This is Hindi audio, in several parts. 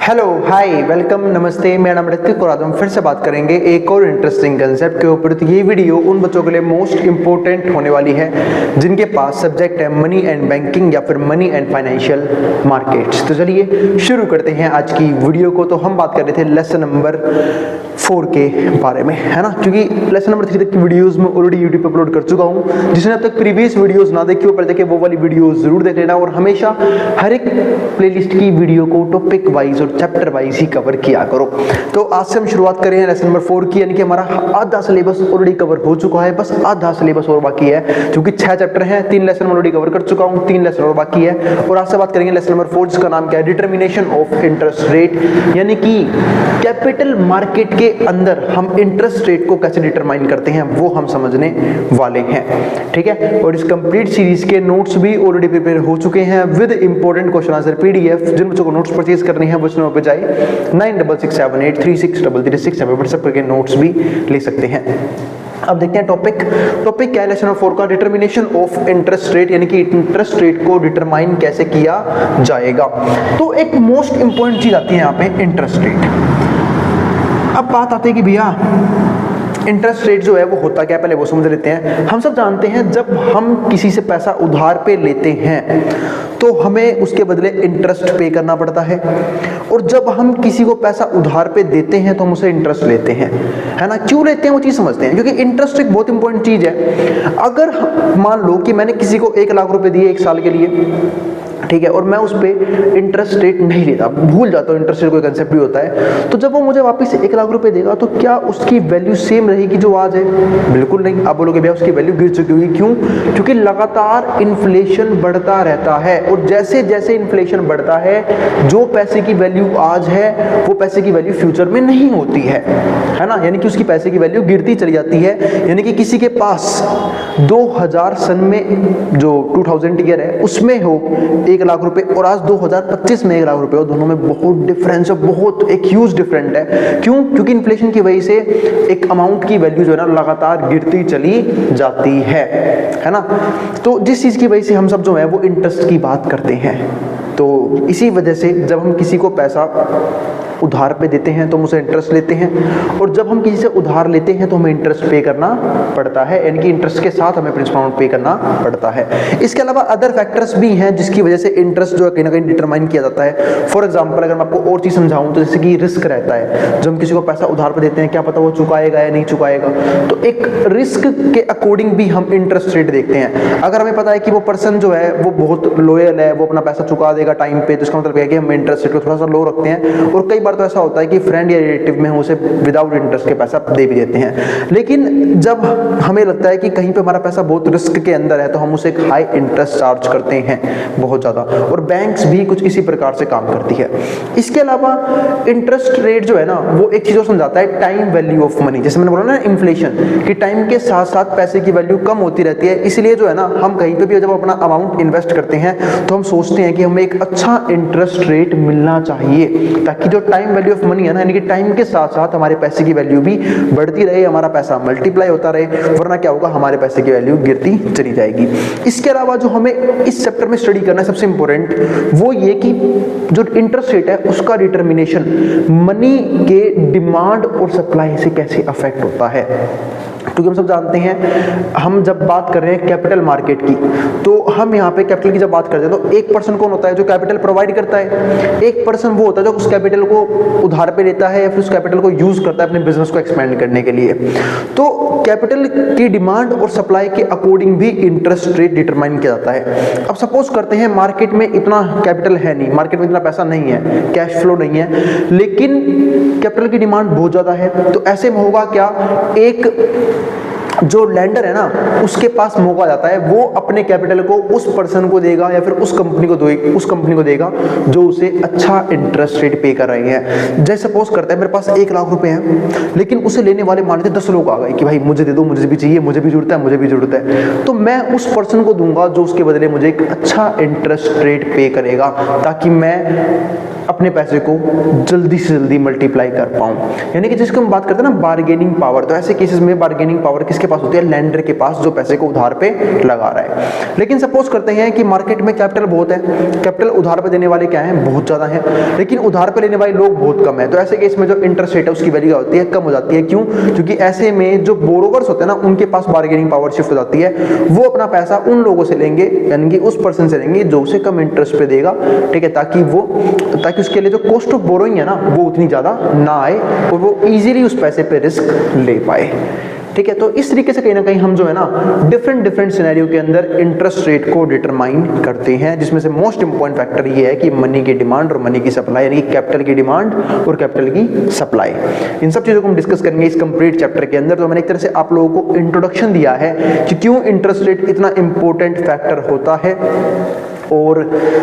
हेलो हाय वेलकम नमस्ते, मेरा नाम ऋतिक और आज हम फिर से बात करेंगे एक और इंटरेस्टिंग कंसेप्ट के ऊपर। तो ये वीडियो उन बच्चों के लिए मोस्ट इंपॉर्टेंट होने वाली है जिनके पास सब्जेक्ट है मनी एंड बैंकिंग या फिर मनी एंड फाइनेंशियल मार्केट्स। तो चलिए शुरू करते हैं आज की वीडियो को। तो हम बात कर रहे थे लेसन नंबर 4 के बारे में, है ना, क्योंकि लेसन नंबर 3 तक की वीडियोस मैं ऑलरेडी यूट्यूब पे अपलोड कर चुका हूँ। जिसने अब तक प्रीवियस वीडियोस ना देखी हो पहले देखिए वो वाली वीडियो जरूर देख लेना, और हमेशा हर एक प्लेलिस्ट की वीडियो को टॉपिक वाइज और चैप्टर वाइज ही कवर किया करो। तो आज से हम शुरुआत कर रहे हैं लेसन नंबर 4 की, यानी कि हमारा आधा सिलेबस ऑलरेडी कवर हो चुका है, बस आधा सिलेबस और बाकी है। क्योंकि 6 चैप्टर हैं, 3 लेसन ऑलरेडी कवर कर चुका हूँ, 3 लेसन और बाकी है। और आज से बात करेंगे लेसन नंबर 4 जिसका नाम क्या है, डिटर्मिनेशन ऑफ इंटरेस्ट रेट, यानी कि कैपिटल मार्केट के अंदर हम इंटरेस्ट रेट को कैसे डिटरमाइन करते हैं वो हम समझने वाले हैं, ठीक है। और इस कंप्लीट सीरीज के नोट्स भी ऑलरेडी प्रिपेयर हो चुके हैं with important question answer PDF. जिन बच्चों को नोट्स परचेज करनी है वो इस नंबर पे जाए 9667836333 पे व्हाट्सएप करके नोट्स भी ले सकते हैं। अब देखते हैं टॉपिक क्या है लेसन नंबर 4 का, डिटर्मिनेशन ऑफ इंटरेस्ट रेट, यानी कि इंटरेस्ट रेट को डिटरमाइन कैसे किया जाएगा। तो एक मोस्ट इंपॉर्टेंट चीज आती है यहाँ पे, इंटरेस्ट रेट। अब बात आती है कि भैया इंटरेस्ट रेट जो है वो होता क्या है, पहले वो समझ लेते हैं। हम सब जानते हैं जब हम किसी से पैसा उधार पे लेते हैं तो हमें उसके बदले इंटरेस्ट पे करना पड़ता है, और जब हम किसी को पैसा उधार पे देते हैं तो हम उसे इंटरेस्ट लेते हैं, है ना। क्यों लेते हैं वो चीज समझते हैं, क्योंकि इंटरेस्ट एक बहुत इंपॉर्टेंट चीज है। अगर मान लो कि मैंने किसी को 1 लाख रुपए दिए 1 साल के लिए, ठीक है, और मैं उस पर इंटरेस्ट रेट नहीं लेता, भूल जाता हूँ इंटरेस्ट रेट कोई कंसेप्ट भी होता है, तो जब वो मुझे वापस 1 लाख रुपए देगा तो क्या उसकी वैल्यू सेम रहेगी जो आज है? बिल्कुल नहीं। आप बोलोगे भैया उसकी वैल्यू गिर चुकी होगी, क्यों? क्योंकि लगातार इन्फ्लेशन बढ़ता रहता है, और जैसे जैसे इन्फ्लेशन बढ़ता है जो पैसे की वैल्यू आज है वो पैसे की वैल्यू फ्यूचर में नहीं होती है ना, यानी कि उसकी पैसे की वैल्यू गिरती चली जाती है। यानी कि किसी के पास 2000 सन में जो 2000 ईयर है उसमें हो 1 लाख रुपए, और आज 2025 में 1 लाख रुपए हो, दोनों में बहुत डिफरेंस है, बहुत एक ह्यूज डिफरेंट है। क्यों? क्योंकि इन्फ्लेशन की वजह से एक अमाउंट की वैल्यू जो है ना लगातार गिरती चली जाती है ना। तो जिस चीज की वजह से हम सब जो है वो इंटरेस्ट की बात करते हैं, तो इसी वजह से जब हम किसी को पैसा उधार पे देते हैं तो हम उसे इंटरेस्ट लेते हैं, और जब हम किसी से उधार लेते हैं तो हमें इंटरेस्ट पे करना पड़ता है, यानी कि इंटरेस्ट के साथ हमें प्रिंसिपल अमाउंट पे करना पड़ता है। इसके अलावा अदर फैक्टर्स भी हैं जिसकी वजह से इंटरेस्ट जो है कहीं ना कहीं डिटरमाइन किया जाता है। फॉर एग्जांपल अगर मैं आपको और चीज समझाऊं तो जैसे कि रिस्क रहता है, जब हम किसी को पैसा उधार पे देते हैं क्या पता वो चुकाएगा या नहीं चुकाएगा, तो एक रिस्क के अकॉर्डिंग भी हम इंटरेस्ट रेट देखते हैं। अगर हमें पता है कि वो पर्सन जो है वो बहुत लॉयल है, वो अपना पैसा चुका देगा टाइम पे, तो इसका मतलब है कि हम इंटरेस्ट रेट को थोड़ा सा लो रखते हैं। और कई बार तो ऐसा होता है कि फ्रेंड या रिलेटिव में हम उसे विदाउट इंटरेस्ट के पैसा दे भी देते हैं। लेकिन जब हमें लगता है कि कहीं पे हमारा पैसा बहुत रिस्क के अंदर है तो हम उसे एक हाई इंटरेस्ट चार्ज करते हैं बहुत ज्यादा, और बैंक्स भी कुछ इसी प्रकार से काम करती है। इसके अलावा इंटरेस्ट रेट जो है ना वो एक चीज और समझाता है, टाइम वैल्यू ऑफ मनी। जैसे मैंने बोला ना इन्फ्लेशन कि टाइम के साथ साथ पैसे की वैल्यू कम होती रहती है, इसलिए जो है ना हम कहीं पे भी जब अपना अमाउंट इन्वेस्ट करते हैं तो हम सोचते हैं कि हमें एक अच्छा इंटरेस्ट रेट मिलना चाहिए, ताकि जो टाइम वैल्यू ऑफ मनी है ना, यानी कि टाइम के साथ साथ हमारे पैसे की वैल्यू भी बढ़ती रहे, हमारा पैसा मल्टीप्लाई होता रहे, वरना क्या होगा, हमारे पैसे की वैल्यू गिरती चली जाएगी। इसके अलावा जो हमें इस चैप्टर में स्टडी करना है सबसे इंपॉर्टेंट वो ये कि जो इंटरेस्ट रेट है उसका डिटर्मिनेशन मनी के डिमांड और सप्लाई से कैसे अफेक्ट होता है। क्योंकि हम सब जानते हैं, हम जब बात कर रहे हैं कैपिटल मार्केट की, तो हम यहाँ पे कैपिटल की जब बात करते हैं तो एक पर्सन कौन होता है जो कैपिटल प्रोवाइड करता है, एक पर्सन वो होता है जो उस कैपिटल को उधार पे लेता है या फिर उस कैपिटल को यूज करता है अपने बिजनेस को एक्सपेंड करने के लिए। तो कैपिटल की डिमांड और सप्लाई के अकॉर्डिंग भी इंटरेस्ट रेट डिटरमाइन किया जाता है। अब सपोज करते हैं मार्केट में इतना कैपिटल है नहीं, मार्केट में इतना पैसा नहीं है, कैश फ्लो नहीं है, लेकिन कैपिटल की डिमांड बहुत ज्यादा है, तो ऐसे में होगा क्या, एक जो लैंडर है ना उसके पास मौका जाता है, वो अपने कैपिटल को उस पर्सन को देगा या फिर उस कंपनी को देगा जो उसे अच्छा इंटरेस्ट रेट पे कर रही है। जैसे सपोज करते हैं मेरे पास 1 लाख रुपए हैं, लेकिन उसे लेने वाले मान लेते 10 लोग आ गए कि भाई मुझे दे दो, मुझे भी चाहिए, मुझे भी जरूरत है, मुझे भी जरूरत है, तो मैं उस पर्सन को दूंगा जो उसके बदले मुझे एक अच्छा इंटरेस्ट रेट पे करेगा, ताकि मैं अपने पैसे को जल्दी से जल्दी मल्टीप्लाई कर पाऊं। यानी कि जिसको हम बात करते हैं ना बार्गेनिंग पावर, तो ऐसे केसेस में बार्गेनिंग पावर किसके पास होती है? लैंडर के पास, जो पैसे को उधार पे लगा रहा है। लेकिन सपोज करते हैं कि मार्केट में कैपिटल बहुत है, कैपिटल उधार पे देने वाले क्या हैं? बहुत ज्यादा हैं, लेकिन उधार पे लेने वाले लोग बहुत कम है। तो ऐसे केस में जो इंटरेस्ट रेट है उसकी वैल्यू होती है, कम हो जाती है। क्यों? क्योंकि ऐसे में जो बोरोवर्स होते हैं ना, उनके पास बार्गेनिंग पावर शिफ्ट हो जाती है। वो अपना पैसा उन लोगों से लेंगे, यानी कि उस पर्सन से लेंगे जो उसे कम इंटरेस्ट पे देगा, ठीक है, ताकि उसके लिए जो कॉस्ट ऑफ बोरोइंग है ना वो उतनी ज्यादा ना आए और वो इजीली उस पैसे पे रिस्क ले पाए। ठीक है, तो इस तरीके से कहीं ना कहीं हम जो है ना डिफरेंट सिनेरियो के अंदर इंटरेस्ट रेट को डिटरमाइन करते हैं, जिसमें से मोस्ट इंपॉर्टेंट फैक्टर ये है कि मनी की डिमांड और मनी की सप्लाई, यानी कि कैपिटल की डिमांड और कैपिटल की सप्लाई। इन सब चीजों को हम डिस्कस करेंगे इस कंप्लीट चैप्टर के अंदर। तो मैंने एक तरह से आप लोगों को इंट्रोडक्शन दिया है कि क्यों इंटरेस्ट रेट इतना इंपॉर्टेंट फैक्टर होता है और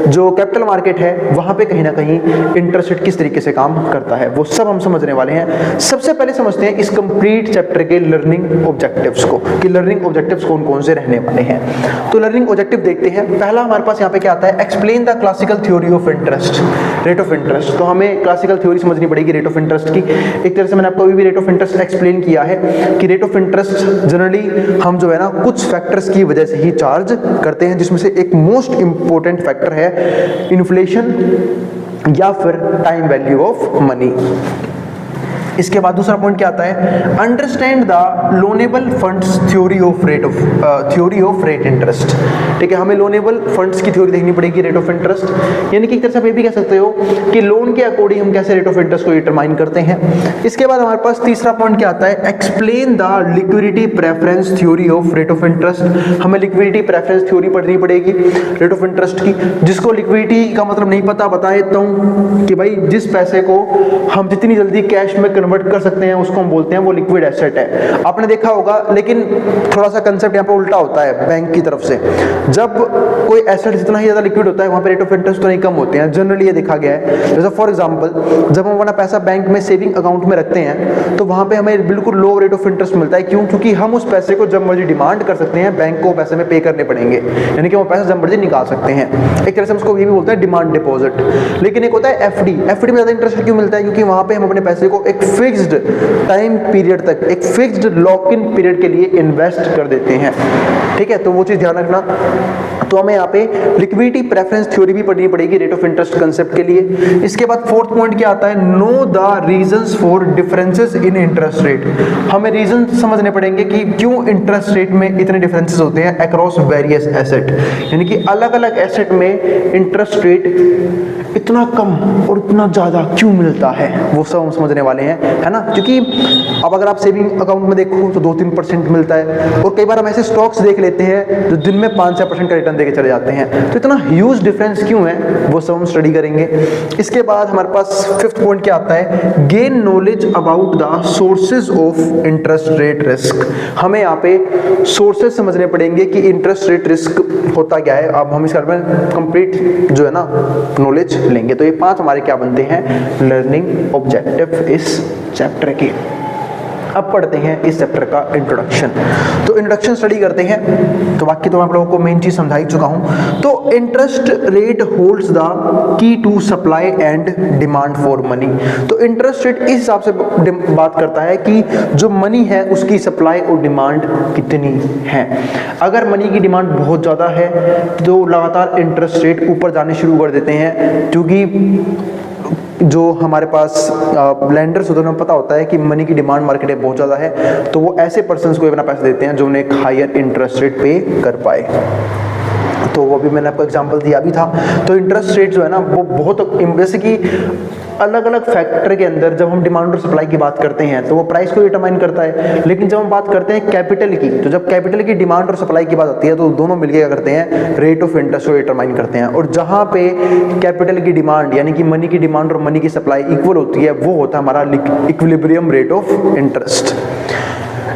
जो कैपिटल मार्केट है वहां पे कहीं ना कहीं इंटरेस्ट रेट किस तरीके से काम करता है, वो सब हम समझने वाले हैं। सबसे पहले समझते हैं इस कंप्लीट चैप्टर के लर्निंग ऑब्जेक्टिव्स को, कि लर्निंग ऑब्जेक्टिव्स कौन कौन से रहने वाले हैं। तो लर्निंग ऑब्जेक्टिव देखते हैं। पहला हमारे पास यहाँ पे क्या आता है? Explain the classical theory of interest, rate of interest. तो हमें क्लासिकल थ्योरी समझनी पड़ेगी रेट ऑफ इंटरेस्ट की। एक तरह से मैंने आपको अभी भी रेट ऑफ इंटरेस्ट एक्सप्लेन किया है कि रेट ऑफ इंटरेस्ट जनरली हम जो है ना कुछ फैक्टर्स की वजह से ही चार्ज करते हैं, जिसमें से एक मोस्ट इंपॉर्टेंट फैक्टर है इन्फ्लेशन या फिर टाइम वैल्यू ऑफ मनी। इसके बाद दूसरा पॉइंट क्या आता है? Understand the loanable funds theory of rate interest. ठीक है, हमें लोनेबल फंड्स की थ्योरी देखनी पड़ेगी रेट ऑफ इंटरेस्ट, यानी कि एक तरह से आप ये भी कह सकते हो कि लोन के अकॉर्डिंग हम कैसे रेट ऑफ इंटरेस्ट को डिटरमाइन करते हैं। इसके बाद हमारे पास तीसरा पॉइंट क्या आता है? Explain the liquidity preference theory of rate of interest. हमें लिक्विडिटी प्रेफरेंस थ्योरी पढ़नी पड़ेगी रेट ऑफ इंटरेस्ट की। जिसको लिक्विडिटी का मतलब नहीं पता, बता देता हूं कि भाई जिस पैसे को हम जितनी जल्दी कैश में कन्वर्ट कर सकते हैं उसको हम बोलते हैं वो लिक्विड एसेट है। आपने देखा होगा, लेकिन थोड़ा सा कंसेप्ट यहाँ पे उल्टा होता है बैंक की तरफ से। जब कोई एसेट जितना ही ज्यादा लिक्विड होता है वहां पे रेट ऑफ इंटरेस्ट तो नहीं कम होते हैं, जनरली ये देखा गया है। जैसे फॉर एग्जांपल जब हम अपना पैसा बैंक में सेविंग अकाउंट में रखते हैं तो वहां पे हमें बिल्कुल लो रेट ऑफ इंटरेस्ट मिलता है। क्यों? क्योंकि हम उस पैसे को जब मर्जी डिमांड कर सकते हैं, बैंक को पैसे में पे करने पड़ेंगे, यानी कि वो पैसा जब मर्जी निकाल सकते हैं। एक तरह से हम उसको ये भी बोलते हैं डिमांड डिपॉजिट। लेकिन एक होता है एफडी। एफडी में ज्यादा इंटरेस्ट क्यों मिलता है? क्योंकि वहां पे हम अपने पैसे को एक फिक्स्ड टाइम पीरियड तक, एक फिक्स्ड लॉक इन पीरियड के लिए इन्वेस्ट कर देते हैं। ठीक है, तो वो चीज ध्यान रखना। तो हमें यहाँ पे लिक्विडिटी प्रेफरेंस थ्योरी भी पढ़नी पड़ेगी रेट ऑफ इंटरेस्ट कंसेप्ट के लिए। इसके बाद फोर्थ पॉइंट क्या आता है? Know the reasons for differences in interest rate. हमें रीजन समझने पड़ेंगे कि क्यों इंटरेस्ट रेट में इतने डिफरेंसेस होते हैं अक्रॉस वेरियस एसेट, यानी कि अलग अलग एसेट में इंटरेस्ट रेट इतना कम और इतना ज्यादा क्यों मिलता है, वो सब हम समझने वाले हैं, है ना। क्योंकि अब अगर आप सेविंग अकाउंट में देखो तो 2-3% मिलता है, और कई बार हम ऐसे स्टॉक्स देख लेते हैं जो दिन में 5-6% का रिटर्न देके चले जाते हैं। तो इतना ह्यूज डिफरेंस क्यों है, वो सब हम स्टडी करेंगे। इसके बाद हमारे पास फिफ्थ पॉइंट क्या आता है? Gain knowledge about the sources of interest rate risk. हमें यहाँ पे सोर्सेज समझने पड़ेंगे कि इंटरेस्ट रेट रिस्क होता क्या है। अब हम इसका कंप्लीट जो है ना नॉलेज लेंगे। तो ये 5 हमारे क्या बनते हैं? लर्निंग ऑब्जेक्टिव इस चैप्टर के। अब पढ़ते हैं इस चैप्टर का इंट्रोडक्शन। तो इंट्रोडक्शन स्टडी करते हैं। तो बाकी तो मैं आप लोगों को मेन चीज समझा ही चुका हूं। तो interest rate holds the key to supply and demand for money. तो इंटरेस्ट रेट इस हिसाब से बात करता है कि जो मनी है उसकी सप्लाई और डिमांड कितनी है। अगर मनी की डिमांड बहुत ज्यादा है तो लगातार इंटरेस्ट रेट ऊपर जाने शुरू कर देते हैं, क्योंकि जो हमारे पास लैंडर्स होते हैं उन्हें पता होता है कि मनी की डिमांड मार्केट में बहुत ज़्यादा है, तो वो ऐसे पर्सन्स को अपना पैसा देते हैं जो उन्हें एक हायर इंटरेस्ट रेट पे कर पाए। तो वो भी मैंने आपको एग्जांपल दिया भी था। तो इंटरेस्ट रेट जो है ना वो बहुत, जैसे कि अलग अलग फैक्टर के अंदर जब हम डिमांड और सप्लाई की बात करते हैं तो वो प्राइस को डिटरमाइन करता है। लेकिन जब हम बात करते हैं कैपिटल की, तो जब कैपिटल की डिमांड और सप्लाई की बात आती है तो दोनों मिलकर क्या करते हैं? रेट ऑफ इंटरेस्ट को डिटरमाइन करते हैं। और जहां पे कैपिटल की डिमांड यानी कि मनी की डिमांड और मनी की सप्लाई इक्वल होती है वो होता है हमारा equilibrium rate of interest.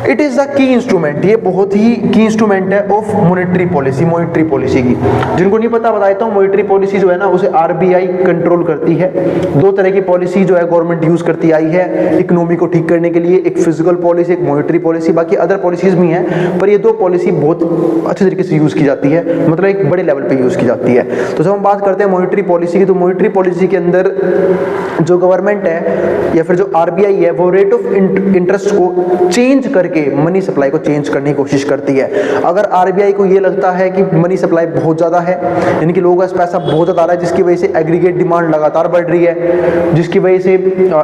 It is the key instrument, ये बहुत ही की इंस्ट्रूमेंट है ऑफ मॉनेटरी पॉलिसी की। जिनको नहीं पता बता देता हूँ, मॉनेटरी पॉलिसी जो है ना उसे आरबीआई कंट्रोल करती है। 2 तरह की पॉलिसी जो है गवर्नमेंट यूज करती आई है इकोनॉमी को ठीक करने के लिए, एक फिजिकल पॉलिसी, एक मॉनेटरी पॉलिसी। बाकी अदर पॉलिसीज भी हैं, पर ये 2 पॉलिसी बहुत अच्छे तरीके से यूज की जाती है, मतलब एक बड़े लेवल पे यूज की जाती है। तो जब हम बात करते हैं मॉनेटरी पॉलिसी की, तो मॉनेटरी पॉलिसी के अंदर जो गवर्नमेंट है या फिर जो आरबीआई है वो रेट ऑफ इंटरेस्ट को चेंज करके करके मनी सप्लाई को चेंज करने की कोशिश करती है। अगर आरबीआई को ये लगता है कि मनी सप्लाई बहुत ज़्यादा है, यानी कि लोगों का पैसा बहुत ज़्यादा आ रहा है, जिसकी वजह से एग्रीगेट डिमांड लगातार बढ़ रही है, जिसकी वजह से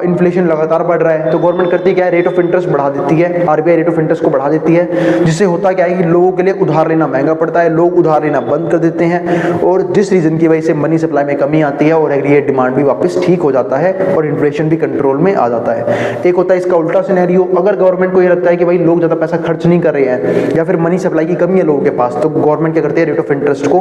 इन्फ्लेशन लगातार बढ़ रहा है, तो गवर्नमेंट करती क्या है, रेट ऑफ इंटरेस्ट बढ़ा देती है। आरबीआई रेट ऑफ इंटरेस्ट को बढ़ा देती है, जिससे होता क्या है कि लोगों के लिए उधार लेना महंगा पड़ता है, लोग उधार लेना बंद कर देते हैं, और जिस रीजन की वजह से मनी सप्लाई में कमी आती है और एग्रीगेट डिमांड भी वापस ठीक हो जाता है और इन्फ्लेशन भी कंट्रोल में आ जाता है। एक होता है इसका उल्टा सिनेरियो, अगर गवर्नमेंट को ये लगता है कि भाई लोग ज़्यादा पैसा खर्च नहीं कर रहे हैं या फिर मनी सप्लाई की कमी है लोगों के पास, तो गवर्नमेंट क्या करती है, रेट ऑफ इंटरेस्ट को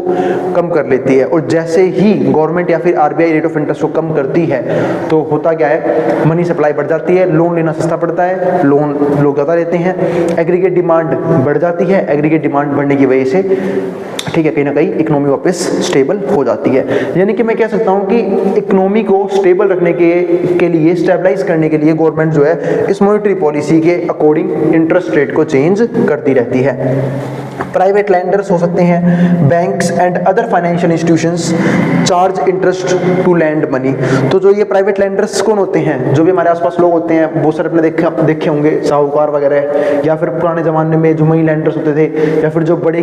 कम कर लेती है। और जैसे ही गवर्नमेंट या फिर आरबीआई रेट ऑफ इंटरेस्ट को कम करती है तो होता क्या है, मनी सप्लाई बढ़ जाती है, लोन लेना सस्ता पड़ता है, लोन लोग ज़्यादा लेते हैं, एग्रीगेट डिमांड बढ़ जाती है, एग्रीगेट डिमांड बढ़ने की वजह से ठीक है कहीं ना कहीं इकोनॉमी वापस स्टेबल हो जाती है। यानी कि मैं कह सकता हूं कि इकोनॉमी को स्टेबल रखने के लिए, स्टेबलाइज करने के लिए गवर्नमेंट जो है इस मॉनेटरी पॉलिसी के अकॉर्डिंग इंटरेस्ट रेट को चेंज करती रहती है। प्राइवेट लैंडर्स हो सकते हैं, banks and other financial institutions charge interest to lend money. तो जो ये प्राइवेट लैंडर्स कौन होते हैं, जो भी हमारे आसपास लोग होते हैं, बहुत सारे अपने देखे होंगे, साहूकार वगैरह, या फिर पुराने ज़माने में जो मनी लैंडर्स होते थे, या फिर जो बड़े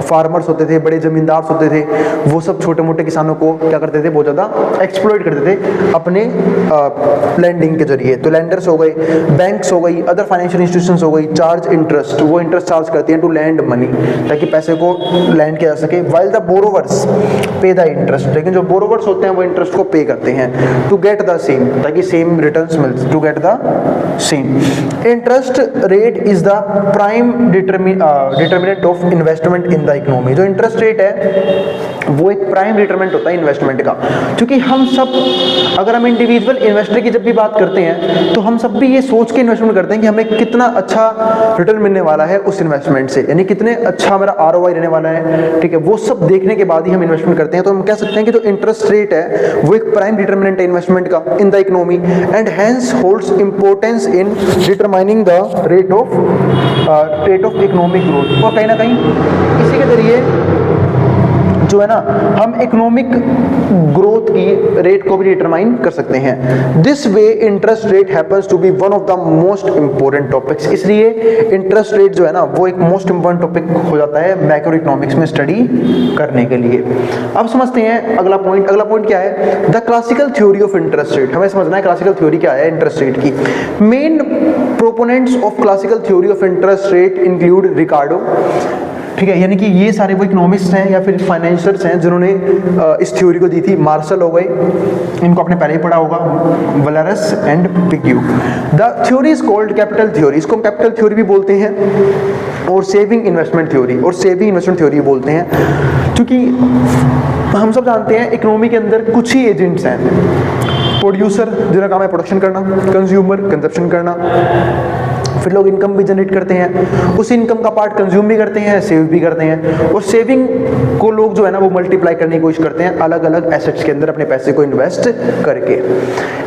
फार्मर्स होते थे, बड़े जमींदार होते थे, वो सब छोटे मोटे किसानों को क्या करते थे, बहुत ज़्यादा एक्सप्लॉइट करते थे अपने लैंडिंग के जरिए। तो लैंडर्स हो गए, बैंक्स हो गई, अदर फाइनेंशियल इंस्टीट्यूशंस हो गई, चार्ज इंटरेस्ट, वो इंटरेस्ट चार्ज करती हैं टू लैंड मनी, ताकि पैसे को लैंड किया जा सके। वाइल द बोरोवर्स पे द इंटरेस्ट, लेकिन जो बोरोवर्स होते हैं वो इंटरेस्ट को पे करते हैं टू गेट द सेम, ताकि सेम रिटर्न्स मिल, to get the same. Interest rate is the prime determinant of investment in the economy. जो इंटरेस्ट रेट है वो एक प्राइम डिटरमिनेंट होता है इन्वेस्टमेंट का, क्योंकि हम सब, अगर हम इंडिविजुअल इन्वेस्टर की जब भी बात करते हैं तो हम सब भी ये सोच के इन्वेस्टमेंट करते हैं कि हमें कितना अच्छा रिटर्न मिलने वाला है उस इन्वेस्टमेंट से, यानी कितने अच्छा हमारा आरओआई रहने वाला है, ठीक है, वो सब देखने के बाद ही हम इन्वेस्टमेंट करते हैं। तो हम कह सकते हैं कि जो इंटरेस्ट रेट है वो एक प्राइम डिटरमिनेंट है इन्वेस्टमेंट का इन the economy and hence holds importance in determining the rate of economic growth. और कहीं ना कहीं इसी के जरिए जो है ना हम इकोनॉमिक ग्रोथ की रेट को भी डिटरमाइन कर सकते हैं। This way interest rate happens to be one of the most important topics. इसलिए इंटरेस्ट रेट जो है ना वो एक मोस्ट इंपॉर्टेंट टॉपिक हो जाता है मैक्रो इकोनॉमिक्स में स्टडी करने के लिए। अब समझते हैं अगला पॉइंट। अगला पॉइंट क्या है, the classical theory of interest rate. हमें समझना है क्लासिकल थ्योरी क्या है इंटरेस्ट रेट की। Main proponents of classical theory of interest rate include Ricardo, ठीक है, यानी कि ये सारे वो इकोनॉमिस्ट हैं या फिर फाइनेंशियर्स हैं जिन्होंने इस थ्योरी को दी थी। मार्शल हो गए, इनको आपने पहले ही पढ़ा होगा, Walras and Pigou. The theory is called capital theory, इसको हम कैपिटल थ्योरी भी बोलते हैं, और सेविंग इन्वेस्टमेंट थ्योरी और सेविंग इन्वेस्टमेंट थ्योरी बोलते हैं, क्योंकि हम सब जानते हैं इकोनॉमी के अंदर कुछ ही एजेंट्स हैं। प्रोड्यूसर जिनका काम है प्रोडक्शन करना, कंज्यूमर कंजप्शन करना, फिर लोग इनकम भी जनरेट करते हैं, उस इनकम का पार्ट कंज्यूम भी करते हैं, सेव भी करते हैं, और सेविंग को लोग जो है ना वो मल्टीप्लाई करने की कोशिश करते हैं अलग अलग एसेट्स के अंदर अपने पैसे को इन्वेस्ट करके।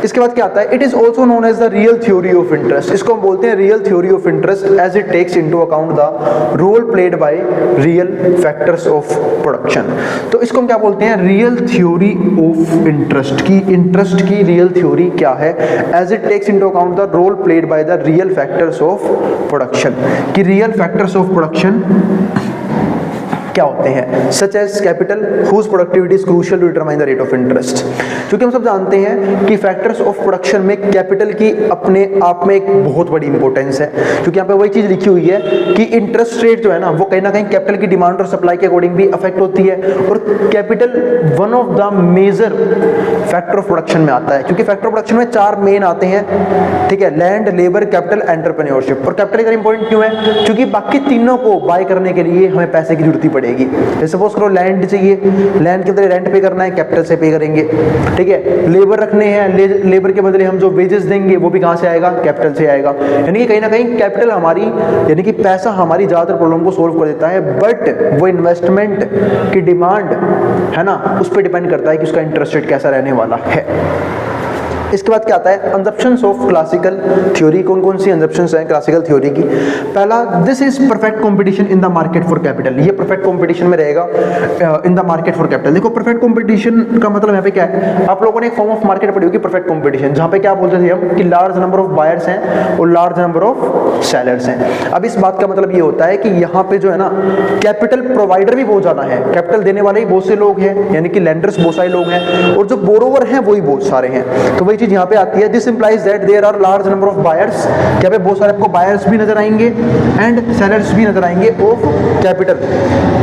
इसके बाद क्या आता है, it is also known as the real theory of interest. इसको हम बोलते हैं real theory of interest as it takes into account the role played by real factors of production. तो इसको हम क्या बोलते हैं, रियल थ्योरी ऑफ इंटरेस्ट की। इंटरेस्ट की रियल थ्योरी क्या है, as it takes into account the role played by the real factors of production. कि रियल फैक्टर्स ऑफ प्रोडक्शन क्या होते हैं, such as capital whose productivity is crucial to determine the rate of interest. क्योंकि हम सब जानते हैं कि फैक्टर्स ऑफ प्रोडक्शन में कैपिटल की अपने आप में एक बहुत बड़ी इंपॉर्टेंस है, क्योंकि यहाँ पे वही चीज लिखी हुई है कि इंटरेस्ट रेट जो है ना वो कहीं ना कहीं कैपिटल की डिमांड और सप्लाई के अकॉर्डिंग भी अफेक्ट होती है, और capital one of the major factor of production में आता है, क्योंकि फैक्टर ऑफ प्रोडक्शन में 4 मेन आते हैं, ठीक है, लैंड, लेबर, कैपिटल, एंटरप्रेन्योरशिप। और कैपिटल इतना इंपॉर्टेंट क्यों है, क्योंकि बाकी तीनों को बाय करने के लिए हमें पैसे की जरूरत पड़ेगी। जैसे सपोज करो लैंड चाहिए, लैंड के बदले रेंट पे करना है, कैपिटल से पे करेंगे, ठीक है, लेबर रखने हैं, लेबर के बदले हम जो वेजेस देंगे वो भी कहां से आएगा, कैपिटल से आएगा। यानी कि कहीं ना कहीं कैपिटल हमारी, यानी कि पैसा हमारी ज्यादातर प्रॉब्लम को सोल्व कर देता है, बट वो इन्वेस्टमेंट की डिमांड है ना उस पर डिपेंड करता है कि उसका इंटरेस्ट रेट कैसा रहने वाला है। इसके बाद क्या आता है, अंजप्शंस ऑफ क्लासिकल थ्योरी। कौन कौन सी अंजप्शंस हैं क्लासिकल थ्योरी की? पहला, this is perfect competition in the market for capital. ये परफेक्ट कंपटीशन में रहेगा इन द मार्केट फॉर कैपिटल। देखो परफेक्ट कंपटीशन का मतलब यहाँ पे क्या है, आप लोगों ने एक फॉर्म ऑफ मार्केट पढ़ी होगी परफेक्ट कंपटीशन, जहाँ पे क्या बोलते थे हम कि लार्ज नंबर ऑफ बायर्स हैं और लार्ज नंबर ऑफ सेलर्स हैं। अब इस बात का मतलब ये होता है कि यहाँ पे जो है ना कैपिटल प्रोवाइडर भी बहुत ज्यादा है, कैपिटल देने वाले ही बहुत से लोग हैं, यानी कि लेंडर्स बहुत सारे लोग हैं, और जो बोरोवर हैं वही बहुत सारे हैं। तो वही चीज यहाँ पे आती है, this implies that there are large number of buyers. यहाँ पे बहुत सारे आपको बायर्स भी नजर आएंगे एंड सेलर्स भी नजर आएंगे of capital,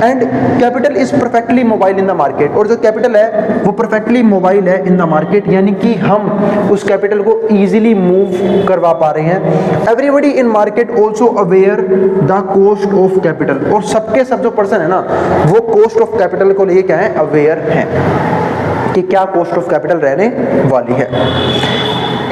and capital is perfectly mobile in the market. और जो कैपिटल है वो परफेक्टली मोबाइल है इन द मार्केट, यानी कि हम उस कैपिटल को इजीली मूव करवा पा रहे हैं। Everybody in market also aware the cost of capital. और सबके सब जो पर्सन है ना वो कॉस्ट ऑफ कैपिटल को लेके क्या है, अवेयर हैं कि क्या कॉस्ट ऑफ कैपिटल रहने वाली है।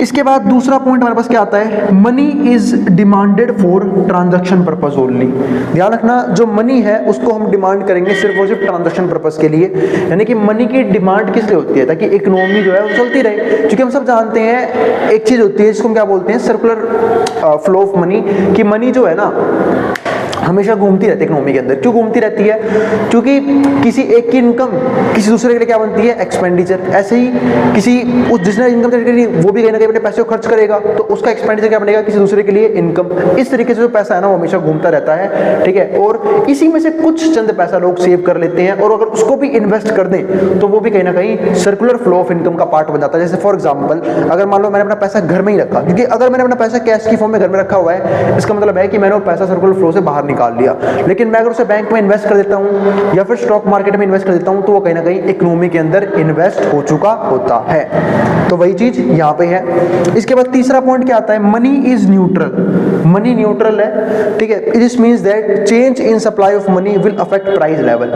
इसके बाद दूसरा पॉइंट हमारे पास क्या आता है, money is demanded for transaction purpose only. ध्यान रखना, जो मनी है उसको हम डिमांड करेंगे सिर्फ और सिर्फ ट्रांजैक्शन पर्पस के लिए, यानी कि मनी की डिमांड किस लिए होती है, ताकि इकोनॉमी जो है वो चलती रहे। क्योंकि हम सब जानते हैं एक चीज होती है जिसको हम क्या बोलते हैं, सर्कुलर फ्लो ऑफ मनी, कि मनी जो है ना हमेशा घूमती रहती है इकोनॉमी के अंदर। क्यों घूमती रहती है? क्योंकि किसी एक की इनकम किसी दूसरे के लिए क्या बनती है, एक्सपेंडिचर। ऐसे ही किसी उस जिसने इनकम जनरेट करी वो भी कहीं ना कहीं अपने पैसे को खर्च करेगा, तो उसका एक्सपेंडिचर क्या बनेगा, किसी दूसरे के लिए इनकम। इस तरीके से जो पैसा है ना वो हमेशा घूमता रहता है, ठीक है। और इसी में से कुछ चंद पैसा लोग सेव कर लेते हैं, और अगर उसको भी इन्वेस्ट कर दें तो वो भी कहीं ना कहीं सर्कुलर फ्लो ऑफ इनकम का पार्ट बन जाता है। जैसे फॉर एग्जाम्पल, अगर मान लो मैंने अपना पैसा घर में ही रखा, क्योंकि अगर मैंने अपना पैसा कैश की फॉर्म में घर में रखा हुआ है, इसका मतलब है कि मैंने वो पैसा सर्कुलर फ्लो से बाहर निकाल लिया। लेकिन मैं अगर उसे बैंक में इन्वेस्ट कर देता हूं या फिर स्टॉक मार्केट में इन्वेस्ट कर देता हूं, तो वो कहीं ना कहीं इकोनॉमी के अंदर इन्वेस्ट हो चुका होता है। तो वही चीज यहां पे है। इसके बाद तीसरा पॉइंट क्या आता है, money is neutral. Money neutral है, ठीक है। This means that change in supply of money will affect price level.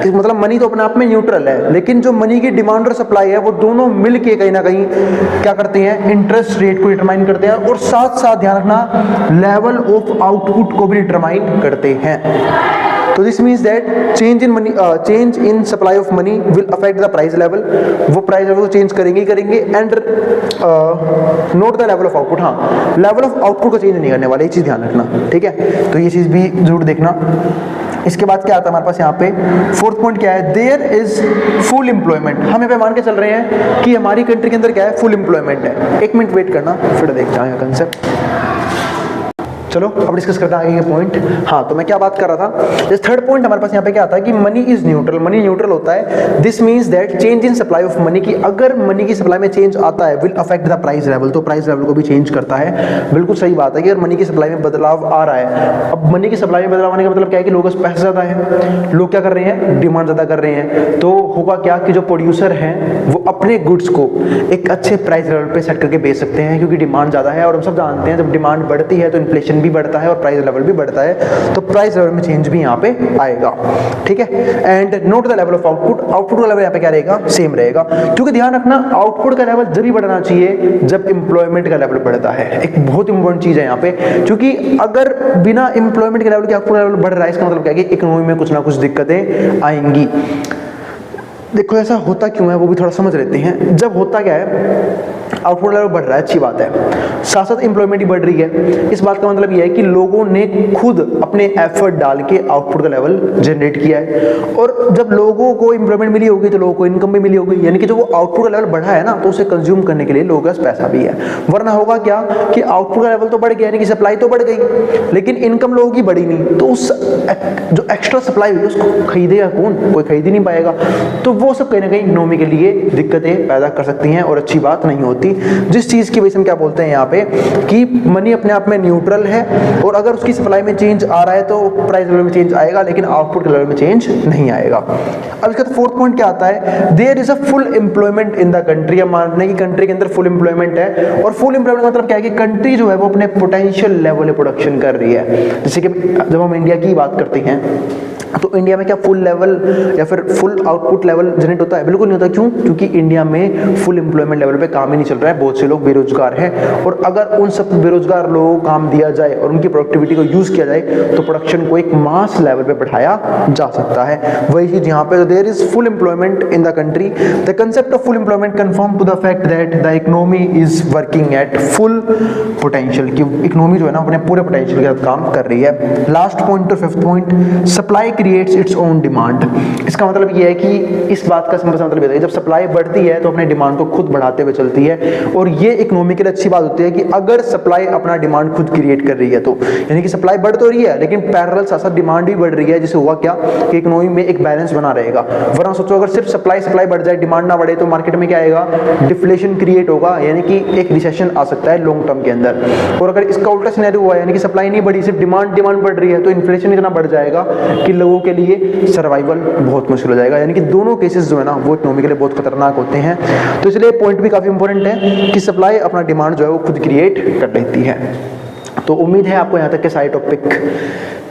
मतलब मनी तो अपने आप में न्यूट्रल है, लेकिन जो मनी की डिमांड और सप्लाई है वो दोनों मिलके कहीं ना कहीं क्या करते हैं, इंटरेस्ट रेट को डिटरमाइन करते हैं, और साथ साथ ध्यान रखना लेवल ऑफ आउटपुट को भी डिटरमाइन करते हैं। तो this means that change in supply of money will affect the price level. वो प्राइस लेवल को चेंज करेंगे and note the level of output. हाँ, लेवल ऑफ आउटपुट को चेंज नहीं करने वाले, ये चीज ध्यान रखना, ठीक है। तो ये चीज भी जरूर देखना। इसके बाद क्या आता है हमारे पास यहाँ पे, फोर्थ पॉइंट क्या है, देयर इज फुल एम्प्लॉयमेंट। हम यहाँ पे मान के चल रहे हैं कि हमारी कंट्री के अंदर क्या है, फुल एम्प्लॉयमेंट है। एक मिनट वेट करना, फिर देखते हैं कंसेप्ट। चलो अब डिस्कस करते हैं आगे ये पॉइंट। हाँ, तो मैं क्या बात कर रहा था, जैसे थर्ड पॉइंट हमारे पास यहाँ पे क्या आता है कि money is neutral. Money neutral होता है, this means that change in supply of money, की अगर मनी की सप्लाई में चेंज आता है will affect the price level, तो प्राइस लेवल को भी चेंज करता है। बिल्कुल सही बात है कि अगर मनी की सप्लाई में बदलाव आ रहा है, अब मनी की सप्लाई में बदलाव आने का मतलब क्या है कि लोगों के पास पैसा ज्यादा है, लोग क्या कर रहे हैं, डिमांड ज्यादा कर रहे हैं, तो होगा क्या कि जो प्रोड्यूसर हैं वो अपने गुड्स को एक अच्छे प्राइस लेवल पे सेट करके बेच सकते हैं, क्योंकि डिमांड ज्यादा है। और हम सब जानते हैं जब डिमांड बढ़ती है तो इन्फ्लेशन भी बढ़ता है और प्राइस लेवल भी बढ़ता है, तो प्राइस लेवल में चेंज भी यहाँ पे आएगा, ठीक है। And note the level of output. Output का लेवल यहाँ पे क्या रहेगा, सेम रहेगा, क्योंकि ध्यान रखना आउटपुट का लेवल जब भी बढ़ना चाहिए जब एम्प्लॉयमेंट का लेवल बढ़ता है। एक बहुत इंपॉर्टेंट चीज है यहाँ पे, क्योंकि अगर बिना एम्प्लॉयमेंट के लेवल के आउटपुट लेवल बढ़ रहा है, इसका मतलब क्या है कि इकोनॉमी में कुछ ना कुछ दिक्कतें आएंगी। देखो ऐसा होता क्यों है वो भी थोड़ा समझ लेते हैं। जब होता क्या है, आउटपुट लेवल बढ़ रहा है, अच्छी बात है, साथ साथ एम्प्लॉयमेंट भी बढ़ रही है। इस बात का मतलब यह है कि लोगों ने खुद अपने एफर्ट डाल के आउटपुट का लेवल जनरेट किया है, और जब लोगों को एम्प्लॉयमेंट मिली होगी तो लोगों को इनकम भी मिली होगी, यानी कि जो वो आउटपुट का लेवल बढ़ा है ना, तो उसे कंज्यूम करने के लिए लोगों के पास पैसा भी है। वरना होगा क्या कि आउटपुट का लेवल तो बढ़ गया, यानी कि सप्लाई तो बढ़ गई, लेकिन इनकम लोगों की बढ़ी नहीं, तो उस जो एक्स्ट्रा सप्लाई हुई उसको खरीदेगा कौन, कोई खरीद ही नहीं पाएगा। तो वो सब कहीं ना कहीं इकोनॉमी के लिए दिक्कतें पैदा कर सकती हैं और अच्छी बात नहीं होती। जिस चीज की वजह से हम क्या बोलते हैं यहाँ पे कि मनी अपने आप में न्यूट्रल है, और अगर उसकी सप्लाई में चेंज आ रहा है तो प्राइस लेवल में चेंज आएगा, लेकिन आउटपुट के लेवल में चेंज नहीं आएगा। अब इसका फोर्थ पॉइंट क्या आता है, there is a full employment in the country. हम मान रहे हैं कि कंट्री के अंदर फुल एम्प्लॉयमेंट है, और फुल एम्प्लॉयमेंट मतलब क्या है कि कंट्री जो है वो अपने पोटेंशियल लेवल प्रोडक्शन कर रही है। जैसे कि जब हम इंडिया की बात करते हैं तो इंडिया में क्या फुल लेवल या फिर फुल आउटपुट लेवल जनरेट होता है? बिल्कुल नहीं होता। क्यों? क्योंकि इंडिया में फुल एम्प्लॉयमेंट लेवल पे काम ही नहीं चल रहा है, बहुत से लोग बेरोजगार हैं। और अगर उन सब बेरोजगार लोगों को काम दिया जाए और उनकी प्रोडक्टिविटी को यूज किया जाए तो प्रोडक्शन को एक मास लेवल पे बढ़ाया जा सकता है। वही चीज यहाँ पे, there is full employment in the country, the concept of full employment confirm to the fact that the economy is working at full potential, कि इकोनॉमी जो है ना अपने पूरे पोटेंशियल के साथ काम कर रही है। लास्ट पॉइंट और fifth point, supply creates its own demand. इसका मतलब ये है कि इस बात का सिंपल सा मतलब है, जब सप्लाई बढ़ती है तो अपने डिमांड को खुद बढ़ाते हुए चलती है। और ये इकोनॉमी के लिए अच्छी बात होती है कि अगर सप्लाई अपना डिमांड खुद क्रिएट कर रही है तो, यानी कि सप्लाई बढ़ तो रही है लेकिन पैरेलल साथ साथ डिमांड भी बढ़ रही है, जिससे हुआ क्या कि इकोनॉमी में एक बैलेंस बना रहेगा। वरना सोचो अगर सिर्फ सप्लाई बढ़ जाए, डिमांड ना बढ़े, तो मार्केट में क्या आएगा? डिफ्लेशन क्रिएट होगा, यानी कि एक रिसेशन आ सकता है लॉन्ग टर्म के अंदर। और अगर इसका उल्टा सिनेरियो हुआ, यानी कि सप्लाई नहीं बढ़ी, सिर्फ डिमांड बढ़ रही है, तो इन्फ्लेशन इतना बढ़ जाएगा कि लोगों के लिए सर्वाइवल बहुत मुश्किल हो जाएगा। यानी कि दोनों केसेस जो है ना वो इकोनॉमी के लिए बहुत खतरनाक होते हैं। तो इसलिए पॉइंट भी काफी इंपॉर्टेंट है कि सप्लाई अपना डिमांड जो है वो खुद क्रिएट कर लेती है। तो उम्मीद है आपको यहाँ तक के सारे टॉपिक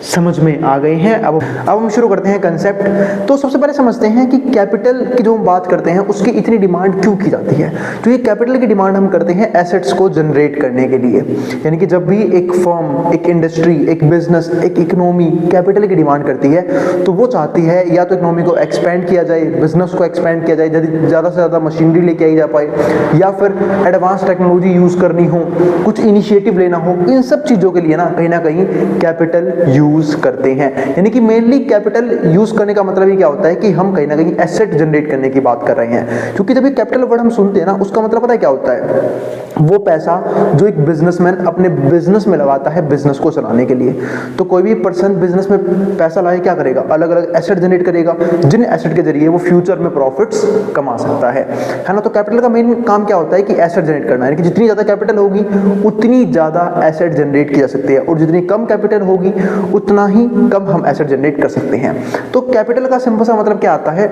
समझ में आ गए हैं। अब हम शुरू करते हैं कंसेप्ट। तो सबसे पहले समझते हैं कि कैपिटल की जो हम बात करते हैं उसकी इतनी डिमांड क्यों की जाती है। तो ये कैपिटल की डिमांड हम करते हैं एसेट्स को जनरेट करने के लिए। यानी कि जब भी एक फर्म, एक इंडस्ट्री, एक बिजनेस, एक इकोनॉमी कैपिटल की डिमांड करती है तो वो चाहती है या तो इकोनॉमी को एक्सपेंड किया जाए, बिजनेस को एक्सपेंड किया जाए, ज़्यादा से ज़्यादा मशीनरी लेके आई जा पाए, या फिर एडवांस टेक्नोलॉजी यूज़ करनी हो, कुछ इनिशिएटिव लेना हो। इन सब चीज़ों के लिए ना कहीं कैपिटल यूज करते हैं। यानी कि मेनली कैपिटल यूज करने का मतलब ही क्या होता है कि हम कहीं ना कहीं एसेट जनरेट करने की बात कर रहे हैं। क्योंकि जब ये कैपिटल वर्ड हम सुनते हैं ना उसका मतलब पता है क्या होता है? वो पैसा जो एक बिजनेसमैन अपने बिजनेस में लगाता है बिजनेस को चलाने के लिए। तो कोई भी पर्सन बिजनेस में पैसा लाए क्या करेगा? अलग अलग एसेट जनरेट करेगा, जिन एसेट के जरिए वो फ्यूचर में प्रॉफिट्स कमा सकता है ना। तो कैपिटल का मेन काम क्या होता है कि एसेट जनरेट करना, यानी कि जितनी ज्यादा कैपिटल होगी उतनी ज्यादा एसेट जनरेट की जा सकती है, और जितनी कम कैपिटल होगी उतना ही कम हम एसेट जनरेट कर सकते हैं। तो कैपिटल का सिंपल सा मतलब क्या आता है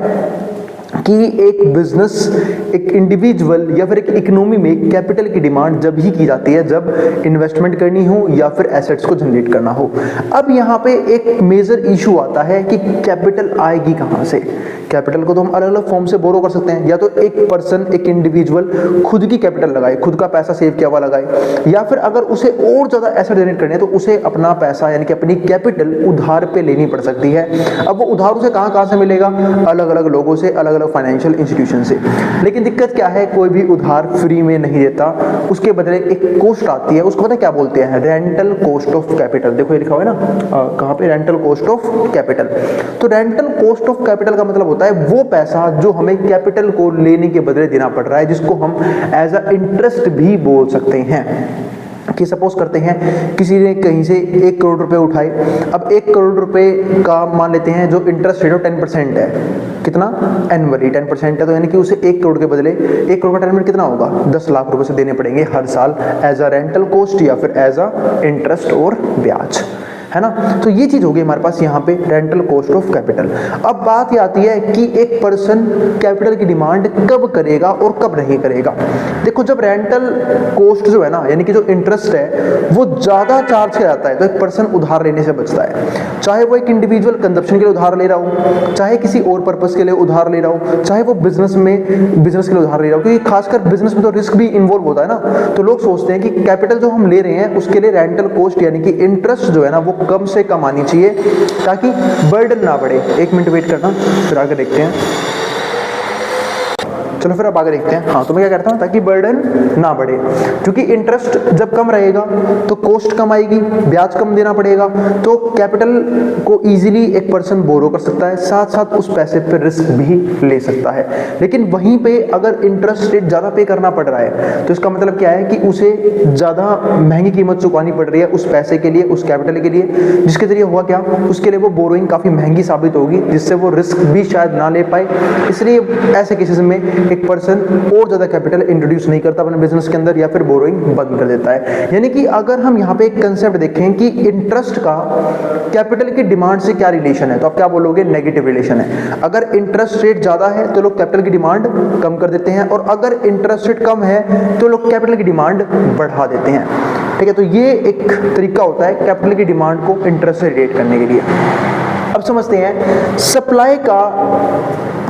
कि एक बिजनेस, एक इंडिविजुअल या फिर एक इकोनॉमी में कैपिटल की डिमांड जब ही की जाती है जब इन्वेस्टमेंट करनी हो या फिर एसेट्स को जनरेट करना हो। अब यहाँ पे एक मेजर इशू आता है कि कैपिटल आएगी कहाँ से। कैपिटल को तो हम अलग अलग फॉर्म से बोरो कर सकते हैं, या तो एक पर्सन, एक इंडिविजुअल खुद की कैपिटल लगाए, खुद का पैसा सेव किया हुआ लगाए, या फिर अगर उसे और ज़्यादा एसेट जनरेट करने तो उसे अपना पैसा यानी कि अपनी कैपिटल उधार पे लेनी पड़ सकती है। अब वो उधार उसे कहाँ से मिलेगा? अलग अलग लोगों से, अलग अलग फाइनेंशियल इंस्टीट्यूशन से। लेकिन दिक्कत क्या है? कोई भी उधार फ्री में नहीं देता, उसके बदले एक कॉस्ट आती है, उसको पता है क्या बोलते हैं? Rental cost of capital. देखो ये लिखा हुआ है ना, कहाँ पे? Rental cost of capital. तो रेंटल कॉस्ट ऑफ कैपिटल का मतलब होता है वो पैसा जो हमें कैपिटल को लेने के बदले देना पड़ रहा है, जिसको हम एज अ इंटरेस्ट भी बोल सकते हैं। कि सपोज करते हैं किसी ने कहीं से 1 करोड़ रुपए उठाए, अब 1 करोड़ रुपए का मान लेते हैं जो इंटरेस्ट रेट 10% है। कितना? एनुअली 10% है, तो यानी कि उसे 1 करोड़ के बदले 1 करोड़ का 10% कितना होगा? 10 लाख रुपए से देने पड़ेंगे हर साल एज अ रेंटल कॉस्ट या फिर एज अ इंटरेस्ट और ब्याज, है ना। तो ये चीज होगी हमारे पास यहाँ पे रेंटल कॉस्ट ऑफ कैपिटल। अब बात ये आती है कि एक पर्सन कैपिटल की डिमांड कब करेगा और कब नहीं करेगा। देखो जब रेंटल कॉस्ट जो है ना, यानी कि जो इंटरेस्ट है वो ज्यादा चार्ज किया जाता है तो एक पर्सन उधार लेने से बचता है, चाहे वो एक इंडिविजुअल कंजप्शन के लिए उधार ले रहा हो, चाहे किसी और पर्पस के लिए उधार ले रहा हो, चाहे वो बिजनेस के लिए उधार ले रहा हो, क्योंकि खासकर बिजनेस में तो रिस्क भी इन्वॉल्व होता है ना। तो लोग सोचते हैं कि कैपिटल जो हम ले रहे हैं उसके लिए रेंटल कॉस्ट यानी कि इंटरेस्ट जो है ना वो कम से कम आनी चाहिए ताकि बर्डन ना बढ़े। 1 मिनट वेट करना, फिर आगे देखते हैं। चलो फिर अब आगे देखते हैं। हाँ, तो मैं क्या करता हूँ ताकि बर्डन ना बढ़े, क्योंकि इंटरेस्ट जब कम रहेगा तो कॉस्ट कम आएगी, ब्याज कम देना पड़ेगा, तो कैपिटल को इजीली एक पर्सन बोरो कर सकता है, साथ साथ उस पैसे पर रिस्क भी ले सकता है। लेकिन वहीं पे अगर इंटरेस्ट रेट ज़्यादा पे करना पड़ रहा है तो इसका मतलब क्या है कि उसे ज़्यादा महंगी कीमत चुकानी पड़ रही है उस पैसे के लिए, उस कैपिटल के लिए, जिसके जरिए हुआ क्या, उसके लिए वो बोरोइंग काफ़ी महंगी साबित होगी, जिससे वो रिस्क भी शायद ना ले पाए। इसलिए ऐसे केसेस में एक पर्सन और ज्यादा कैपिटल इंट्रोड्यूस नहीं करता अपने बिजनेस के अंदर या फिर बोरोइंग बंद कर देता है। यानी कि अगर हम यहाँ पे एक कंसेप्ट देखें कि इंटरेस्ट का कैपिटल की डिमांड से क्या रिलेशन है, तो आप क्या बोलोगे? नेगेटिव रिलेशन है। अगर इंटरेस्ट रेट ज्यादा है तो लोग कैपिटल की डिमांड कम कर देते हैं, और अगर इंटरेस्ट रेट कम है तो लोग कैपिटल की डिमांड बढ़ा देते हैं। ठीक है, तो ये एक तरीका होता है कैपिटल की डिमांड को इंटरेस्ट से रिलेट करने के लिए। अब समझते हैं सप्लाई का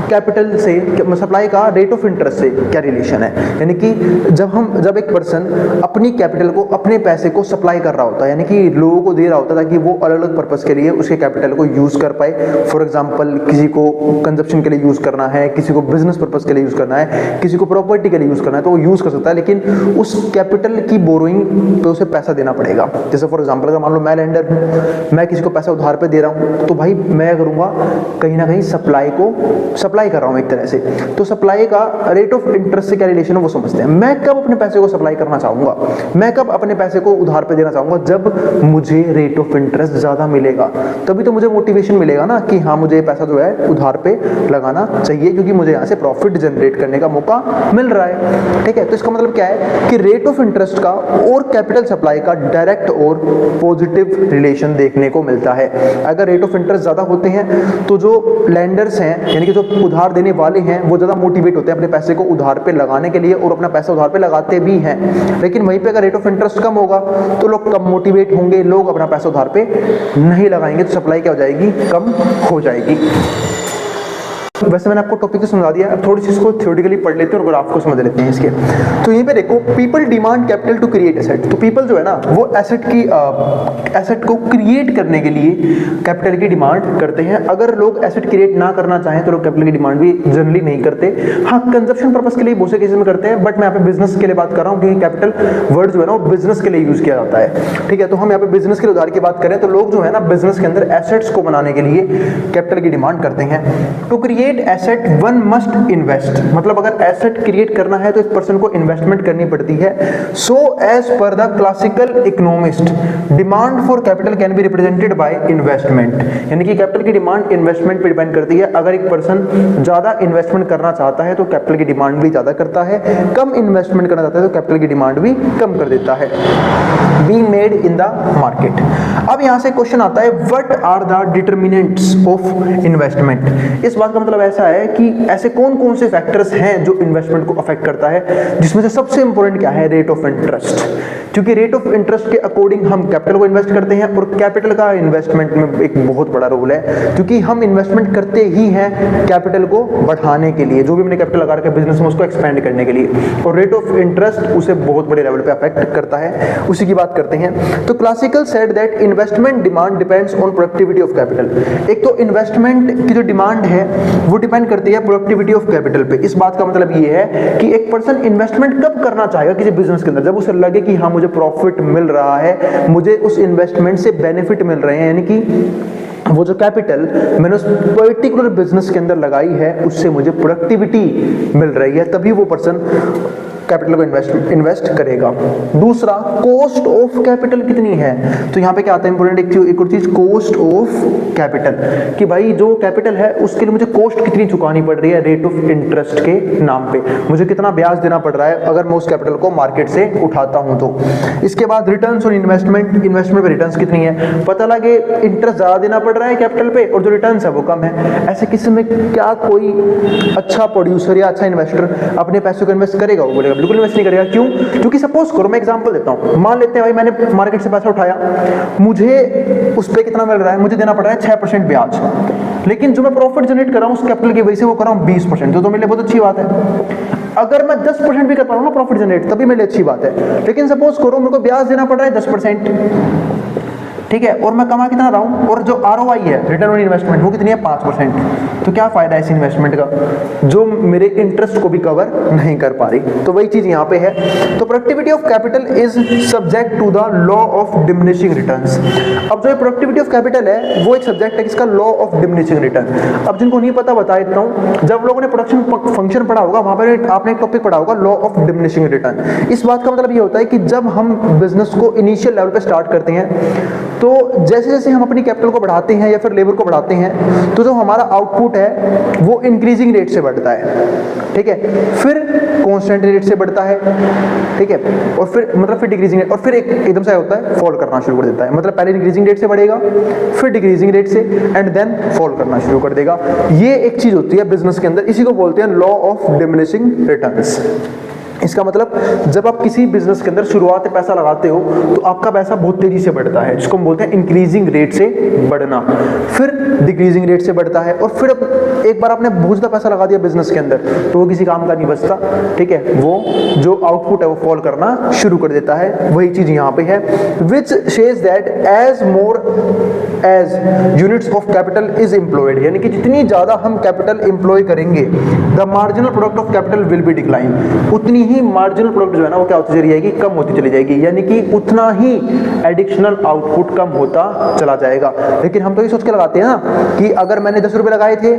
कैपिटल से, सप्लाई का रेट ऑफ इंटरेस्ट से क्या रिलेशन है। यानी कि जब एक पर्सन अपनी कैपिटल को, अपने पैसे को सप्लाई कर रहा होता है, यानी कि लोगों को दे रहा होता है ताकि वो अलग अलग पर्पस के लिए उसके कैपिटल को यूज कर पाए। फॉर एग्जांपल किसी को कंजप्शन के लिए यूज करना है, किसी को बिजनेस पर्पस के लिए यूज करना है, किसी को प्रॉपर्टी के लिए यूज करना है, तो वो यूज कर सकता है, लेकिन उस कैपिटल की बोरोइंग पे उसे पैसा देना पड़ेगा। जैसे फॉर एग्जांपल अगर मान लो मैं लेंडर हूं, मैं किसी को पैसा उधार पे दे रहा हूं, तो भाई मैं करूंगा कहीं ना कहीं सप्लाई कर रहा हूं एक तरह से। तो सप्लाई का रेट ऑफ इंटरेस्ट से क्या रिलेशन है वो समझते हैं। मैं कब अपने पैसे को सप्लाई करना चाहूंगा, मैं कब अपने पैसे को उधार पे देना चाहूंगा, जब मुझे रेट ऑफ इंटरेस्ट ज्यादा मिलेगा, तभी तो मुझे मोटिवेशन मिलेगा ना कि हाँ मुझे पैसा जो है उधार पे लगाना चाहिए, क्योंकि मुझे यहाँ से प्रॉफिट जनरेट करने का मौका मिल रहा है। ठीक है, तो इसका मतलब क्या है कि रेट ऑफ इंटरेस्ट का और कैपिटल सप्लाई का डायरेक्ट और पॉजिटिव रिलेशन देखने को मिलता है। अगर रेट ऑफ इंटरेस्ट ज्यादा होते हैं तो जो लेंडर्स हैं, यानी कि जो उधार देने वाले हैं, वो ज्यादा मोटिवेट होते हैं अपने पैसे को उधार पे लगाने के लिए, और अपना पैसा उधार पे लगाते भी हैं। लेकिन वहीं पे अगर रेट ऑफ इंटरेस्ट कम होगा तो लोग कम मोटिवेट होंगे, लोग अपना पैसा उधार पे नहीं लगाएंगे, तो सप्लाई क्या हो जाएगी, कम हो जाएगी। वैसे मैंने आपको टॉपिक तो समझा दिया, अब थोड़ी सी इसको थ्योरेटिकली पढ़ लेते हैं और ग्राफ को समझ लेते हैं इसके। तो यहीं पे देखो, people demand capital to create asset. तो पीपल जो है ना वो एसेट को क्रिएट करने के लिए कैपिटल की डिमांड करते हैं। अगर लोग एसेट क्रिएट ना करना चाहें तो लोग कैपिटल की डिमांड भी जनरली नहीं करते। हाँ, कंजप्शन पर्पस के लिए बहुत से केसेस में करते हैं, बट मैं यहाँ पे बिजनेस के लिए बात कर रहा हूँ, क्योंकि कैपिटल वर्ड जो है ना वो बिजनेस के लिए यूज किया जाता है। ठीक है, तो हम यहाँ पे बिजनेस के उधार की बात करें तो लोग जो है ना बिजनेस के अंदर एसेट्स को बनाने के लिए कैपिटल की डिमांड करते हैं। To create asset one must invest, मतलब अगर एसेट क्रिएट करना है तो इस पर्सन को इन्वेस्टमेंट करनी पड़ती है। So as per the classical economist demand for capital can be represented by investment, यानी कि कैपिटल की डिमांड इन्वेस्टमेंट पे डिपेंड करती है। अगर एक पर्सन ज्यादा इन्वेस्टमेंट करना चाहता है तो कैपिटल की डिमांड भी ज्यादा करता है, कम इन्वेस्टमेंट करना चाहता है तो कैपिटल की डिमांड भी कम कर देता है। Being made in the market. अब यहां से क्वेश्चन आता है, what are the determinants of investment. इस बात का मतलब ऐसा है कि ऐसे कौन कौन से फैक्टर्स हैं जो इन्वेस्टमेंट को अफेक्ट करता है, जिसमें से सबसे इंपॉर्टेंट क्या है, रेट ऑफ इंटरेस्ट। क्योंकि रेट ऑफ इंटरेस्ट के अकॉर्डिंग हम कैपिटल को इन्वेस्ट करते हैं, और कैपिटल का इन्वेस्टमेंट में एक बहुत बड़ा रोल है, क्योंकि हम इन्वेस्टमेंट करते ही हैं कैपिटल को बढ़ाने के लिए, जो भी हमने कैपिटल लगा रखा है बिजनेस में उसको एक्सपेंड करने के लिए, और रेट ऑफ इंटरेस्ट उसे बहुत बड़े लेवल पे अफेक्ट करता है। उसी की बात करते हैं। तो classical said that investment demand depends on productivity of capital. एक तो इन्वेस्टमेंट की जो डिमांड है वो डिपेंड करती है प्रोडक्टिविटी ऑफ कैपिटल पे। इस बात का मतलब ये है कि एक पर्सन इन्वेस्टमेंट कब करना चाहेगा किसी बिजनेस के अंदर, जब उसे लगे कि हाँ मुझे प्रॉफिट मिल रहा है, मुझे उस इन्वेस्टमेंट से बेनिफिट मिल रहे हैं, यानी कि वो जो कैपिटल मैंने उस पर्टिकुलर बिजनेस के अंदर लगाई है उससे मुझे प्रोडक्टिविटी मिल रही है, तभी वो पर्सन कैपिटल को इन्वेस्ट करेगा। दूसरा, कॉस्ट ऑफ कैपिटल कितनी है। तो यहाँ पे क्या आता है इंपॉर्टेंट एक और चीज, कॉस्ट ऑफ कैपिटल, कि भाई जो कैपिटल है उसके लिए मुझे कॉस्ट कितनी चुकानी पड़ रही है रेट ऑफ इंटरेस्ट के नाम पे, मुझे कितना ब्याज देना पड़ रहा है अगर मैं उस कैपिटल को मार्केट से उठाता हूं तो। इसके बाद रिटर्न्स ऑन इन्वेस्टमेंट पे रिटर्न्स कितनी है, पता लगे इंटरेस्ट ज्यादा देना पड़ रहा है कैपिटल पे और जो रिटर्न्स है वो कम है। ऐसे किसी में क्या कोई अच्छा प्रोड्यूसर या अच्छा इन्वेस्टर अपने पैसों को इन्वेस्ट करेगा? वो बोलेगा बिल्कुल इन्वेस्ट नहीं करेगा। क्यों? क्योंकि सपोज करो, मैं एग्जांपल देता हूं, मान लेते हैं भाई मैंने मार्केट से पैसा उठाया, मुझे उस पे कितना मिल रहा है, मुझे देना पड़ रहा है 6% ब्याज, लेकिन जो मैं प्रॉफिट जनरेट कर रहा हूं उस कैपिटल की वजह से वो कर रहा हूं 20%, तो मेरे लिए बहुत अच्छी बात है। अगर मैं 10% भी कर पा रहा हूं ना प्रॉफिट जनरेट, तभी मेरे लिए अच्छी बात है। लेकिन सपोज करो मेरे को ब्याज देना पड़ रहा है 10%, ठीक है, और मैं कमा कितना रहा हूं, और जो ROI है रिटर्न ऑन इन्वेस्टमेंट वो कितनी है 5%, तो क्या फायदा है इस इन्वेस्टमेंट का जो मेरे इंटरेस्ट को भी कवर नहीं कर पा रही। तो वही चीज यहां पे है। तो productivity of capital is subject to the law of diminishing returns. अब जो प्रोडक्टिविटी ऑफ कैपिटल है वो एक सब्जेक्ट है इसका लॉ ऑफ डिमिनिशिंग रिटर्न। अब जिनको नहीं पता बता देता हूं, जब लोगों ने प्रोडक्शन फंक्शन पढ़ा होगा वहां पर आपने एक टॉपिक पढ़ा होगा लॉ ऑफ डिमिनिशिंग रिटर्न। इस बात का मतलब ये होता है कि जब हम बिजनेस को इनिशियल लेवल पे स्टार्ट करते हैं तो जैसे जैसे हम अपनी कैपिटल को बढ़ाते हैं या फिर लेबर को बढ़ाते हैं तो जो हमारा आउटपुट है वो इंक्रीजिंग रेट से बढ़ता है, ठीक है, फिर कांस्टेंट रेट से बढ़ता है, ठीक है, और फिर डिक्रीजिंग रेट, और फिर एकदम से होता है फॉल करना शुरू कर देता है। मतलब पहले इंक्रीजिंग रेट से बढ़ेगा, फिर डिक्रीजिंग रेट से, एंड देन फॉल करना शुरू कर देगा। ये एक चीज होती है बिजनेस के अंदर, इसी को बोलते हैं लॉ ऑफ डिमिनिशिंग रिटर्न्स। इसका मतलब जब आप किसी बिजनेस के अंदर शुरुआत में पैसा लगाते हो तो आपका पैसा बहुत तेजी से बढ़ता है, जिसको हम बोलते हैं इंक्रीजिंग रेट से बढ़ना, फिर डिक्रीजिंग रेट से बढ़ता है, और फिर एक बार आपने बहुत ज़्यादा पैसा लगा दिया बिजनेस के अंदर तो वो किसी काम का नहीं बचता, ठीक है, वो जो आउटपुट है वो फॉल करना शुरू कर देता है। वही चीज यहाँ पे है, which says that as more as units of capital is employed, यानी कि जितनी ज्यादा हम कैपिटल एम्प्लॉय करेंगे the marginal product of capital will be decline, उतनी ही मार्जिनल प्रोडक्ट जो है ना वो क्या होती चली जाएगी, कम होती चली जाएगी, यानी कि उतना ही एडिशनल आउटपुट कम होता चला जाएगा। लेकिन हम तो ये सोच के लगाते हैं ना कि अगर मैंने 10 रुपए लगाए थे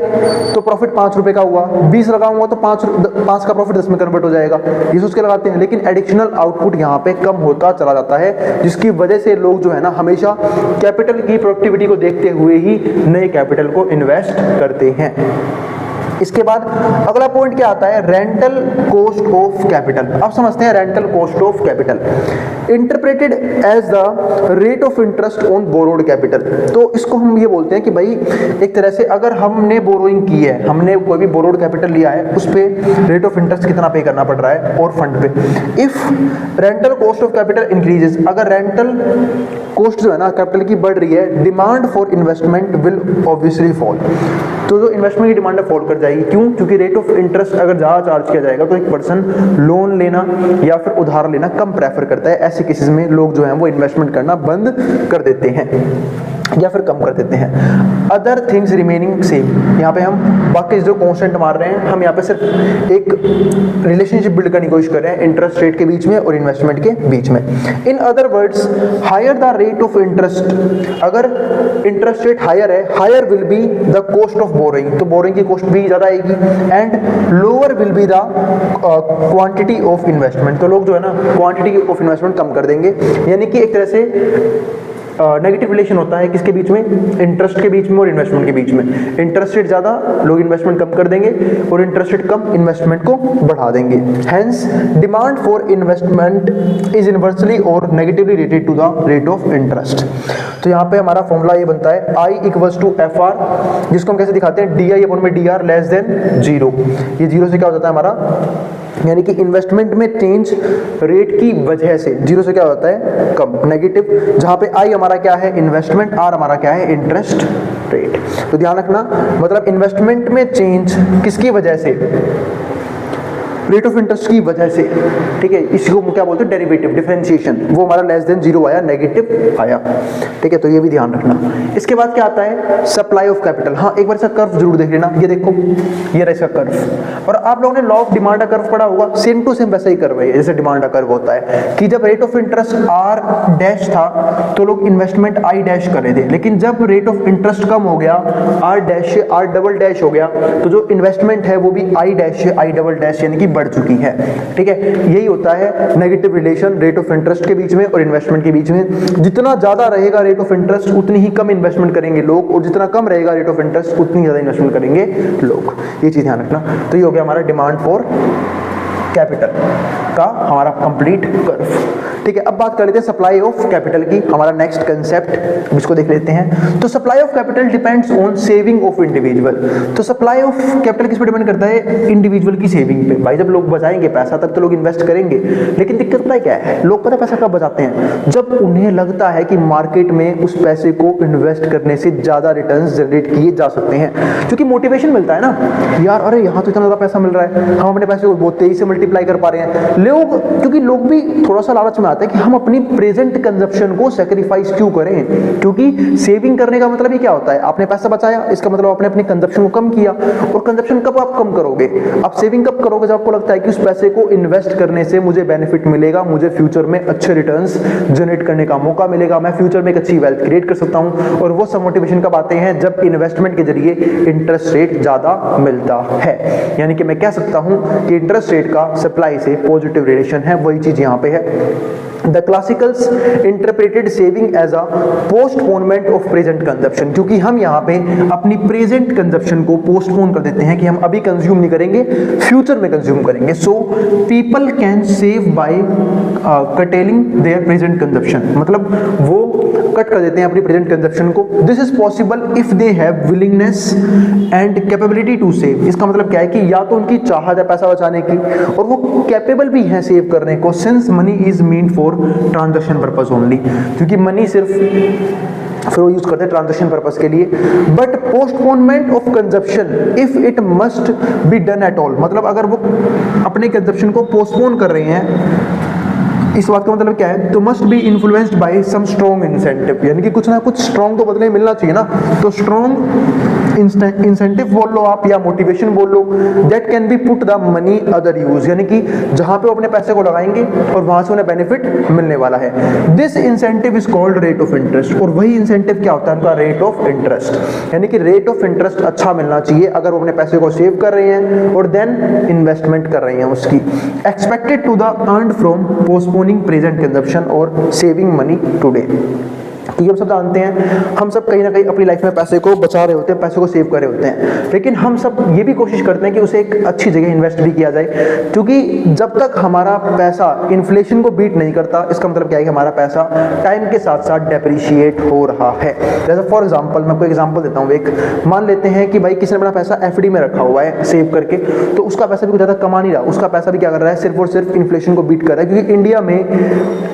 तो प्रॉफिट 5 रुपए का हुआ, 20 लगाऊंगा तो 5 का प्रॉफिट 10 में कन्वर्ट हो जाएगा, ये सोच के लगाते हैं। लेकिन एडिशनल आउटपुट यहाँ पे कम होता चला जाता है, जिसकी वजह से लोग जो है ना हमेशा कैपिटल की प्रोडक्टिविटी को देखते हुए ही नए कैपिटल को इन्वेस्ट करते हैं। इसके बाद अगला पॉइंट क्या आता है, रेंटल कॉस्ट ऑफ कैपिटल। अब समझते हैं rental cost of capital, interpreted as the rate of interest on borrowed capital. तो इसको हम ये बोलते हैं कि भाई एक तरह से अगर हमने बोरोइंग की है, हमने कोई भी बोरोड कैपिटल लिया है, उस पर रेट ऑफ इंटरेस्ट कितना पे करना पड़ रहा है और फंड पे। If rental cost of capital increases, अगर रेंटल कॉस्ट जो है ना कैपिटल की बढ़ रही है, demand for investment will obviously fall, तो जो इन्वेस्टमेंट की डिमांड है फॉल कर जाएगी। क्यों? क्योंकि रेट ऑफ इंटरेस्ट अगर ज़्यादा चार्ज किया जाएगा तो एक पर्सन लोन लेना या फिर उधार लेना कम प्रेफर करता है। ऐसे केसेस में लोग जो हैं वो इन्वेस्टमेंट करना बंद कर देते हैं या फिर कम कर देते हैं। अदर थिंग्स रिमेनिंग सेम, यहाँ पे हम बाकी जो कॉन्स्टेंट मार रहे हैं, हम यहाँ पे सिर्फ एक रिलेशनशिप बिल्ड करने की कोशिश कर रहे हैं इंटरेस्ट रेट के बीच में और इन्वेस्टमेंट के बीच में। In other words, higher the rate of interest, अगर इंटरेस्ट रेट हायर है, higher will be the cost of borrowing, तो बोरिंग की कॉस्ट भी ज़्यादा आएगी, and lower will be the quantity of investment, तो लोग जो है ना क्वांटिटी ऑफ इन्वेस्टमेंट कम कर देंगे। यानी कि एक तरह से नेगेटिव रिलेशन होता है किसके बीच में, इंटरेस्ट के बीच में और इन्वेस्टमेंट के बीच में। इंटरेस्ट रेट ज़्यादा, लोग इन्वेस्टमेंट कम कर देंगे, और इंटरेस्ट रेट कम, इन्वेस्टमेंट को बढ़ा देंगे। Hence demand for investment is inversely और negatively related to the rate of interest. तो यहाँ पे हमारा फॉर्मूला ये बनता है I इक्वल्स टू FR, जिसको हम कैसे दिखाते हैं, DI अपॉन में DR लेस देन 0। ये 0 से क्या हो जाता है हमारा, यानी कि इन्वेस्टमेंट में चेंज रेट की वजह से 0 से क्या होता है, कम, नेगेटिव, जहां पे I हमारा क्या है इन्वेस्टमेंट, R हमारा क्या है इंटरेस्ट रेट। तो ध्यान रखना, मतलब इन्वेस्टमेंट में चेंज किसकी वजह से, रेट ऑफ इंटरेस्ट की वजह से, ठीक है, इसको क्या बोलते हैं डेरिवेटिव, डिफरेंशिएशन, वो हमारा लेस देन 0 आया, नेगेटिव आया, ठीक है, तो ये भी ध्यान रखना। इसके बाद क्या आता है, सप्लाई ऑफ कैपिटल। हाँ, एक बार इसका कर्व जरूर देख लेना, ये देखो ये रहा इसका कर्व, और आप लोगों ने लॉ ऑफ डिमांड का कर्व पढ़ा होगा, सेम टू सेम वैसा ही कर्व है जैसे डिमांड का कर्व होता है कि जब rate of interest R dash था तो लोग इन्वेस्टमेंट I डैश कर रहे थे, लेकिन जब रेट ऑफ इंटरेस्ट कम हो गया, R डैश से R डबल डैश हो गया, तो जो इन्वेस्टमेंट है वो भी I डैश से I डबल डैश यानी कि बढ़ चुकी है, ठीक है। यही होता है negative relation rate of interest के बीच में और इन्वेस्टमेंट के बीच में। जितना ज्यादा रहेगा रेट ऑफ इंटरेस्ट उतनी ही कम इन्वेस्टमेंट करेंगे लोग, और जितना कम रहेगा रेट ऑफ इंटरेस्ट उतनी ज्यादा इन्वेस्टमेंट करेंगे लोग। ये चीज ध्यान रखना। तो ये हो गया हमारा डिमांड फॉर कैपिटल का हमारा कंप्लीट कर्व, ठीक है। अब बात कर लेते हैं सप्लाई ऑफ कैपिटल की, हमारा नेक्स्ट कंसेप्ट, इसको देख लेते हैं। तो supply of capital depends on saving of individual. तो सप्लाई ऑफ कैपिटल किस पे डिपेंड करता है, इंडिविजुअल की सेविंग पे। भाई जब लोग बचाएंगे पैसा तब तो लोग इन्वेस्ट करेंगे, लेकिन दिक्कत पता है क्या है, लोग पता पैसा कब बचाते हैं, जब उन्हें लगता है कि मार्केट में उस पैसे को इन्वेस्ट करने से ज्यादा रिटर्न्स जनरेट किए जा सकते हैं, क्योंकि मोटिवेशन मिलता है ना, यार अरे यहाँ तो इतना ज्यादा पैसा मिल रहा है, हम अपने पैसे को बहुत तेजी से मल्टीप्लाई कर पा रहे हैं। लोग, क्योंकि लोग भी थोड़ा सा लालच में आते हैं कि हम अपनी प्रेजेंट कंजप्शन को सैक्रिफाइस क्यों करें, क्योंकि सेविंग करने का मतलब ही क्या होता है, आपने पैसा बचाया, इसका मतलब आपने अपनी कंजप्शन को कम किया। और कंजप्शन कब आप कम करोगे, आप सेविंग कब करोगे, जब आपको लगता है कि उस पैसे को इन्वेस्ट करने से मुझे बेनिफिट मिलेगा, मुझे फ्यूचर में अच्छे रिटर्न्स जनरेट करने का मौका मिलेगा, मैं फ्यूचर में एक अच्छी वेल्थ क्रिएट कर सकता हूं। और वो सब मोटिवेशन कब आते हैं, जब इन्वेस्टमेंट के जरिए इंटरेस्ट रेट ज्यादा मिलता है। यानी कि मैं कह सकता हूं कि इंटरेस्ट रेट का सप्लाई से पॉजिटिव रिलेशन है, वही चीज यहां पे है। The classicals interpreted saving as a postponement of present consumption, क्योंकि हम यहाँ पे अपनी प्रेजेंट कंजप्शन को पोस्टपोन कर देते हैं कि हम अभी कंज्यूम नहीं करेंगे, फ्यूचर में कंज्यूम करेंगे। So people can save by curtailing their present consumption, मतलब वो कट कर देते हैं अपनी प्रेजेंट कंजप्शन को। This is possible if they have willingness and capability to save. इसका मतलब क्या है कि या तो उनकी चाहत है पैसा बचाने की और वो कैपेबल भी है सेव करने को, since money is mean for transaction purpose only, क्योंकि मनी सिर्फ फिर वो यूज करते हैं ट्रांजैक्शन पर्पस के लिए। But postponement of consumption if it must be done at all, मतलब अगर वो अपने कंजप्शन को पोस्टपोन कर रहे हैं, इस बात का मतलब क्या है, तो must be influenced by some strong incentive, यानी कि कुछ ना कुछ स्ट्रॉन्ग तो बदले मिलना चाहिए ना। तो स्ट्रॉन्ग इंसेंटिव बोल लो आप या मोटिवेशन बोल लो, that can be put the money other use, यानी कि जहां पे वो अपने पैसे को लगाएंगे और वहां से उन्हें बेनिफिट मिलने वाला है। This incentive is called rate of interest, और वही इंसेंटिव क्या होता है उनका, रेट ऑफ इंटरेस्ट, यानी कि रेट ऑफ इंटरेस्ट अच्छा मिलना चाहिए अगर वो अपने पैसे को सेव कर रहे हैं और देन इन्वेस्टमेंट कर रहे हैं उसकी। Expected to the earn from postponing present consumption और सेविंग मनी टुडे। क्योंकि हम सब जानते हैं, हम सब कहीं ना कहीं अपनी लाइफ में पैसे को बचा रहे होते हैं, पैसे को सेव कर रहे होते हैं, लेकिन हम सब ये भी कोशिश करते हैं कि उसे एक अच्छी जगह इन्वेस्ट भी किया जाए, क्योंकि जब तक हमारा पैसा इन्फ्लेशन को बीट नहीं करता, इसका मतलब क्या है कि हमारा पैसा टाइम के साथ साथ डेप्रिशिएट हो रहा है। जैसे फॉर एग्जाम्पल, मैं आपको एग्जाम्पल देता हूँ, एक मान लेते हैं कि भाई किसी ने अपना पैसा एफडी में रखा हुआ है सेव करके, तो उसका पैसा भी कुछ ज़्यादा कमा नहीं रहा, उसका पैसा भी क्या कर रहा है, सिर्फ और सिर्फ इन्फ्लेशन को बीट कर रहा है, क्योंकि इंडिया में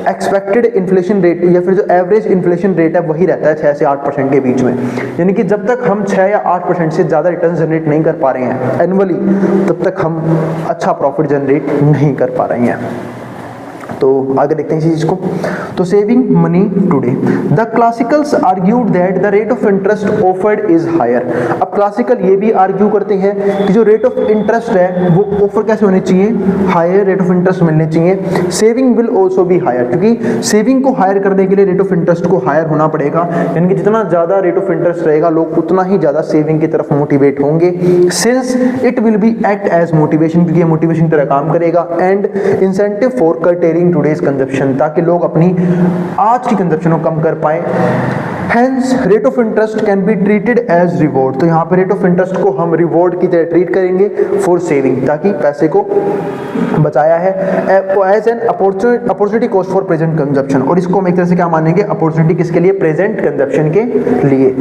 एक्सपेक्टेड इन्फ्लेशन रेट या फिर जो एवरेज इन्फ्लेशन रेट है वही रहता है 6 से 8% के बीच में, यानी कि जब तक हम 6 या 8% से ज़्यादा रिटर्न जनरेट नहीं कर पा रहे हैं एनुअली, तब तक हम अच्छा प्रॉफिट जनरेट नहीं कर पा रहे हैं। तो आगे देखते हैं इस चीज को। तो saving money today, the classicals argued that the rate of interest offered is higher. अब क्लासिकल ये भी आर्ग्यू करते हैं कि जो रेट ऑफ इंटरेस्ट है वो ऑफर कैसे होने चाहिए, हायर रेट ऑफ इंटरेस्ट मिलने चाहिए। Saving will also be higher, क्योंकि सेविंग को हायर करने के लिए रेट ऑफ इंटरेस्ट को हायर होना पड़ेगा, यानी कि जितना ज्यादा रेट ऑफ इंटरेस्ट रहेगा लोग उतना ही ज्यादा सेविंग की तरफ मोटिवेट होंगे, since it will be act as motivation, क्योंकि ये मोटिवेशन की तरह काम करेगा, and incentive for curtailing today's consumption, ताकि लोग अपनी आज की कंजप्शन को कम कर पाए। Hence, rate of interest can be treated as reward। तो यहाँ पे रेट ऑफ इंटरेस्ट को हम रिवॉर्ड की तरह ट्रीट करेंगे फॉर सेविंग, ताकि पैसे को बचाया है as an opportunity cost for present consumption, और इसको हम एक तरह से क्या मानेंगे, अपॉर्चुनिटी किसके लिए, प्रेजेंट कंजप्शन के लिए।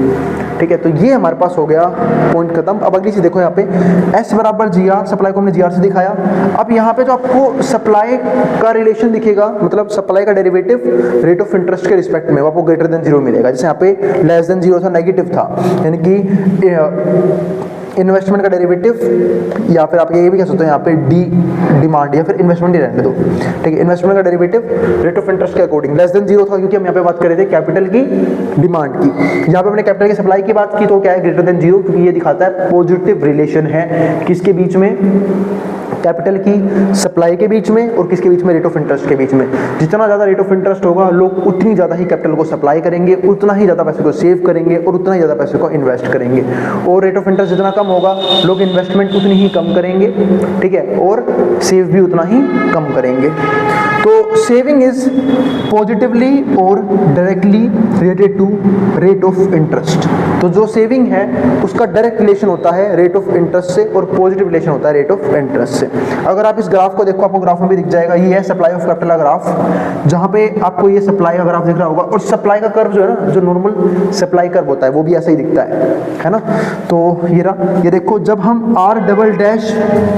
ठीक है, तो ये हमारे पास हो गया पॉइंट खत्म। अब अगली चीज देखो, यहाँ पे S बराबर जी आर, सप्लाई को हमने जी आर से दिखाया। अब यहाँ पे जो आपको सप्लाई का रिलेशन दिखेगा, मतलब सप्लाई का डेरिवेटिव रेट ऑफ इंटरेस्ट के रिस्पेक्ट में, वो आपको ग्रेटर देन जीरो मिलेगा। जैसे यहाँ पे लेस देन जीरो था, नेगेटिव था, यानी कि इन्वेस्टमेंट का डेरिवेटिव, या फिर आप ये भी कह सकते हो यहाँ पे डिमांड, या फिर इन्वेस्टमेंट ही रहने दो। ठीक है, इन्वेस्टमेंट का डेरिवेटिव रेट ऑफ इंटरेस्ट के अकॉर्डिंग लेस देन जीरो था, क्योंकि हम यहाँ पे बात कर रहे थे कैपिटल की डिमांड की। यहाँ पे हमने कैपिटल की सप्लाई की बात की, तो क्या है, ग्रेटर देन जीरो, क्योंकि ये दिखाता है पॉजिटिव रिलेशन है किसके बीच में, कैपिटल की सप्लाई के बीच में, और किसके बीच में, रेट ऑफ इंटरेस्ट के बीच में। जितना ज़्यादा रेट ऑफ इंटरेस्ट होगा लोग उतनी ज़्यादा ही कैपिटल को सप्लाई करेंगे, उतना ही ज़्यादा पैसे को सेव करेंगे, और उतना ही ज़्यादा पैसे को इन्वेस्ट करेंगे। और रेट ऑफ इंटरेस्ट जितना कम होगा लोग इन्वेस्टमेंट उतनी ही कम करेंगे, ठीक है, और सेव भी उतना ही कम करेंगे। तो सेविंग इज पॉजिटिवली और directly related to rate of interest. तो जो सेविंग है उसका डायरेक्ट रिलेशन होता है रेट ऑफ इंटरेस्ट से, और पॉजिटिव रिलेशन होता है रेट ऑफ इंटरेस्ट से। अगर आप इस ग्राफ को देखो, आपको ग्राफ में भी दिख जाएगा, ये है सप्लाई ऑफ कैपिटल का ग्राफ, जहां पे आपको ये सप्लाई का ग्राफ दिख रहा होगा, और सप्लाई का कर्व जो है ना, जो नॉर्मल सप्लाई कर्व होता है वो भी ऐसा ही दिखता है ना। तो ये रहा, ये देखो, जब हम आर डबल डैश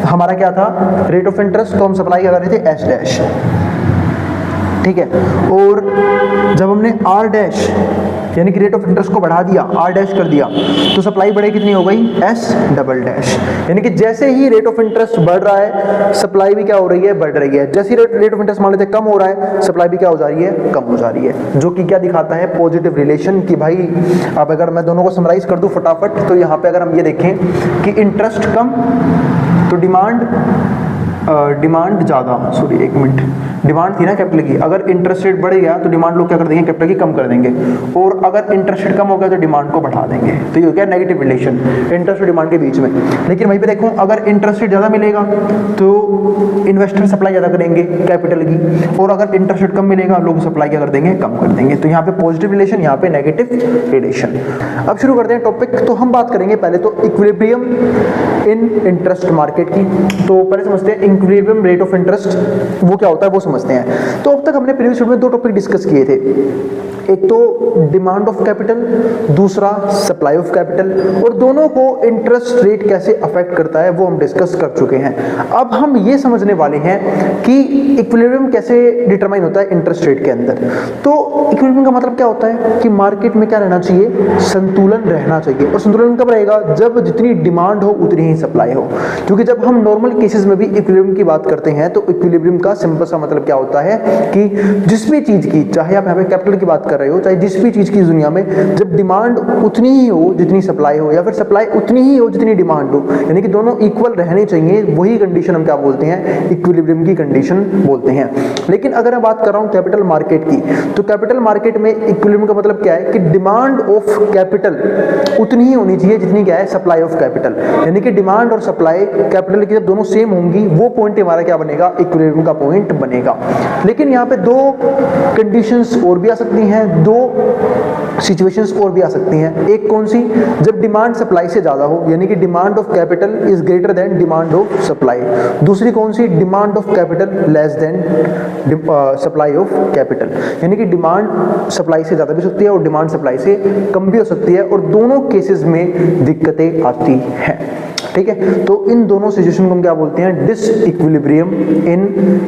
हमारा क्या था, रेट ऑफ इंटरेस्ट, तो हम सप्लाई क्या कर रहे थे, एस डैश, ठीक है, और जब हमने आर डैश यानी कि रेट ऑफ इंटरेस्ट को बढ़ा दिया, आर डैश कर दिया, तो सप्लाई बढ़े कितनी हो गई, एस डबल डैश। यानी कि जैसे ही रेट ऑफ इंटरेस्ट बढ़ रहा है सप्लाई भी क्या हो रही है, बढ़ रही है। जैसे ही रेट ऑफ इंटरेस्ट मान लेते कम हो रहा है, सप्लाई भी क्या हो जा रही है, कम हो जा रही है, जो कि क्या दिखाता है, पॉजिटिव रिलेशन। कि भाई अब अगर मैं दोनों को समराइज कर दूं फटाफट, तो यहाँ पे अगर हम ये देखें कि इंटरेस्ट कम तो डिमांड ज़्यादा, सॉरी एक मिनट, डिमांड थी ना कैपिटल की, अगर इंटरेस्ट रेट बढ़ गया तो डिमांड लोग क्या कर देंगे, कैपिटल की कम कर देंगे, और अगर इंटरेस्ट रेट कम हो गया तो डिमांड को बढ़ा देंगे। तो ये हो गया नेगेटिव रिलेशन इंटरेस्ट और डिमांड के बीच में। लेकिन वहीं पे देखो, अगर इंटरेस्ट रेट ज़्यादा मिलेगा तो इन्वेस्टर सप्लाई ज़्यादा करेंगे कैपिटल की, और अगर इंटरेस्ट रेट कम मिलेगा लोग सप्लाई क्या कर देंगे, कम कर देंगे। तो यहाँ पे पॉजिटिव रिलेशन, यहाँ पे नेगेटिव रिलेशन। अब शुरू करते हैं टॉपिक। तो हम बात करेंगे पहले तो इक्विलिब्रियम इन इंटरेस्ट मार्केट की। तो पहले समझते हैं इक्विलिब्रियम रेट ऑफ इंटरेस्ट वो क्या होता है, वो समझते हैं। तो अब तक तक हमने प्रीवियस वीडियो में दो टॉपिक डिस्कस किए थे, एक तो डिमांड ऑफ कैपिटल, दूसरा सप्लाई ऑफ कैपिटल, और दोनों को इंटरेस्ट रेट कैसे अफेक्ट करता है वो हम डिस्कस कर चुके हैं। अब हम ये समझने वाले हैं कि इक्विलिब्रियम कैसे डिटरमाइन होता है इंटरेस्ट रेट के अंदर। तो इक्विलिब्रियम का मतलब क्या होता है कि मार्केट में क्या रहना चाहिए, संतुलन रहना चाहिए। और संतुलन कब रहेगा, जब जितनी डिमांड हो उतनी ही सप्लाई हो। क्योंकि जब हम नॉर्मल केसेस में भी इक्विलिब्रियम की बात करते हैं तो इक्विलिब्रियम का सिंपल सा मतलब क्या होता है कि जिस भी चीज की, चाहे आप यहाँ पे कैपिटल की बात कर रहे हो, चाहे जिस भी चीज की दुनिया में, जब डिमांड उतनी ही हो जितनी सप्लाई हो, या फिर सप्लाई उतनी ही हो जितनी डिमांड हो, यानी कि दोनों इक्वल रहने चाहिए, वही कंडीशन हम क्या बोलते हैं, इक्विलिब्रियम की कंडीशन बोलते हैं। लेकिन अगर मैं बात कर रहा हूं कैपिटल मार्केट की, तो कैपिटल मार्केट में इक्विलिब्रियम का मतलब क्या है कि डिमांड ऑफ कैपिटल उतनी ही होनी चाहिए जितनी क्या है सप्लाई ऑफ कैपिटल, यानी कि डिमांड और सप्लाई कैपिटल की जब दोनों सेम होंगी वो पॉइंट हमारा क्या बनेगा, इक्विलिब्रियम का पॉइंट बनेगा। लेकिन यहाँ पे दो कंडीशंस और भी आ सकती हैं, दो सिचुएशंस और भी आ सकती हैं। एक कौन सी, जब डिमांड सप्लाई से ज्यादा हो, यानी कि demand of capital is greater than demand of supply. दूसरी कौन सी, demand of capital less than supply of capital, यानी कि डिमांड सप्लाई से ज्यादा भी हो सकती है और डिमांड सप्लाई से कम भी हो सकती है, और दोनों केसेस में दिक्कतें आती हैं। ठीक है, तो इन दोनों सिचुएशन को हम क्या बोलते हैं, डिसइक्विलिब्रियम इन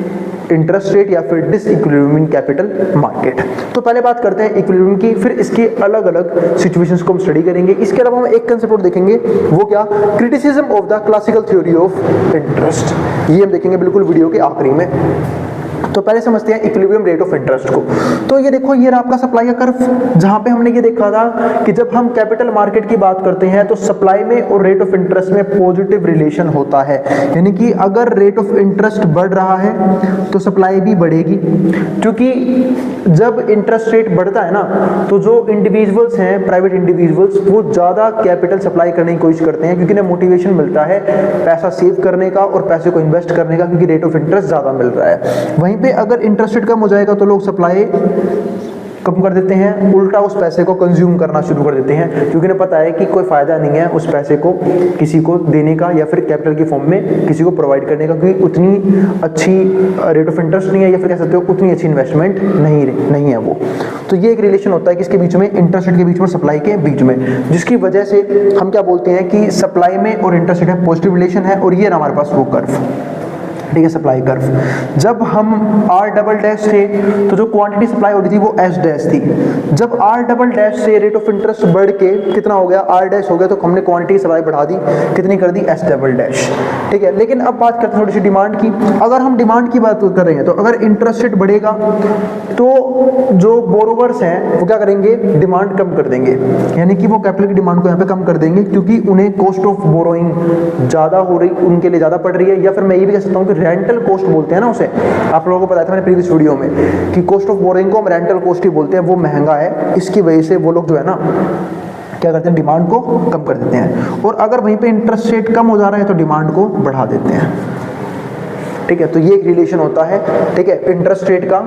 इंटरेस्ट रेट या फिर डिसइक्विलिब्रियम इन कैपिटल मार्केट। तो पहले बात करते हैं इक्विलिब्रियम की, फिर इसके अलग अलग सिचुएशंस को हम स्टडी करेंगे। इसके अलावा हम एक कंसेप्ट और देखेंगे, वो क्या, criticism of the classical theory of interest. ये हम देखेंगे बिल्कुल वीडियो के आखिरी में। तो पहले समझते हैं इक्विलिब्रियम रेट ऑफ इंटरेस्ट को। तो ये देखो, ये आपका सप्लाई का कर्व, जहां पे हमने ये देखा था कि जब हम कैपिटल मार्केट की बात करते हैं तो सप्लाई में और रेट ऑफ इंटरेस्ट में पॉजिटिव रिलेशन होता है, यानी कि अगर रेट ऑफ इंटरेस्ट बढ़ रहा है तो सप्लाई भी बढ़ेगी। क्योंकि जब इंटरेस्ट रेट बढ़ता है ना, तो जो इंडिविजुअल्स हैं, प्राइवेट इंडिविजुअल्स, वो ज्यादा कैपिटल सप्लाई करने की कोशिश करते हैं, क्योंकि उन्हें मोटिवेशन मिलता है पैसा सेव करने का और पैसे को इन्वेस्ट करने का, क्योंकि रेट ऑफ इंटरेस्ट ज्यादा मिल रहा है। वहीं पे अगर इंटरेस्ट रेट कम हो जाएगा तो लोग सप्लाई कम कर देते हैं, उल्टा उस पैसे को कंज्यूम करना शुरू कर देते हैं, क्योंकि उन्हें पता है कि कोई फायदा नहीं है उस पैसे को किसी को देने का या फिर कैपिटल की फॉर्म में किसी को प्रोवाइड करने का, क्योंकि उतनी अच्छी रेट ऑफ इंटरेस्ट नहीं है, या फिर कह सकते हो उतनी अच्छी इन्वेस्टमेंट नहीं है वो। तो ये एक रिलेशन होता है किसके बीच में, इंटरेस्ट रेट के बीच में, सप्लाई के बीच में, जिसकी वजह से हम क्या बोलते हैं कि सप्लाई में और इंटरेस्ट रेट में पॉजिटिव रिलेशन है। और ये हमारे पास वो कर्व, ठीक है, सप्लाई कर्व। जब हम आर डबल डैश थे तो जो क्वांटिटी सप्लाई हो रही थी वो एस डैश थी। जब आर डबल डैश से रेट ऑफ इंटरेस्ट बढ़ के कितना हो गया, आर डैश हो गया, तो हमने क्वांटिटी सप्लाई बढ़ा दी, कितनी कर दी, एस डबल डैश। ठीक है, लेकिन अब बात करते हैं थोड़ी सी डिमांड की। अगर हम डिमांड की बात कर रहे हैं तो अगर इंटरेस्ट रेट बढ़ेगा तो जो बोरोवर्स हैं वो क्या करेंगे, डिमांड कम कर देंगे, यानी कि वो कैपिटल की डिमांड को यहाँ पे कम कर देंगे, क्योंकि उन्हें कॉस्ट ऑफ बोरोइंग ज्यादा हो रही, उनके लिए ज्यादा पड़ रही है। या फिर मैं ये भी कह सकता हूँ कि रेंटल कॉस्ट बोलते हैं ना उसे, आप लोगों को बताया था मैंने प्रीवियस वीडियो में कि कॉस्ट ऑफ बोरोइंग को हम रेंटल कॉस्ट ही बोलते हैं, वो महंगा है, इसकी वजह से वो लोग जो है ना क्या करते हैं, डिमांड को कम कर देते हैं। और अगर वहीं पे इंटरेस्ट रेट कम हो जा रहा है तो डिमांड को बढ़ा देते हैं। ठीक है, तो ये एक रिलेशन होता है, ठीक है, इंटरेस्ट रेट का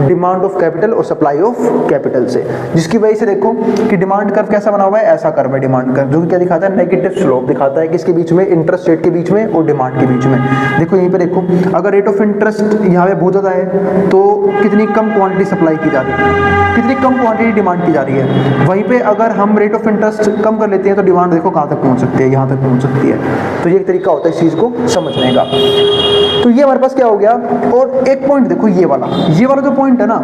डिमांड ऑफ कैपिटल और सप्लाई ऑफ कैपिटल से, जिसकी वजह से देखो कि डिमांड कर्व कैसा बना हुआ है, ऐसा कर्व है डिमांड कर्व, जो कि क्या दिखाता है, नेगेटिव स्लोप दिखाता है, किसके बीच में, इंटरेस्ट रेट के बीच में और डिमांड के बीच में। देखो यहीं पे देखो, अगर रेट ऑफ इंटरेस्ट यहाँ पे बहुत ज्यादा है तो कितनी कम क्वांटिटी सप्लाई की जा रही है, कितनी कम क्वांटिटी डिमांड की जा रही है। वहीं पे अगर हम रेट ऑफ इंटरेस्ट कम कर लेते हैं तो डिमांड देखो कहाँ तक पहुंच सकती है, यहाँ तक पहुंच सकती है। तो ये एक तरीका होता है इस चीज को समझने का। तो ये हमारे पास क्या हो गया। और एक पॉइंट देखो, ये वाला जो पॉइंट है ना,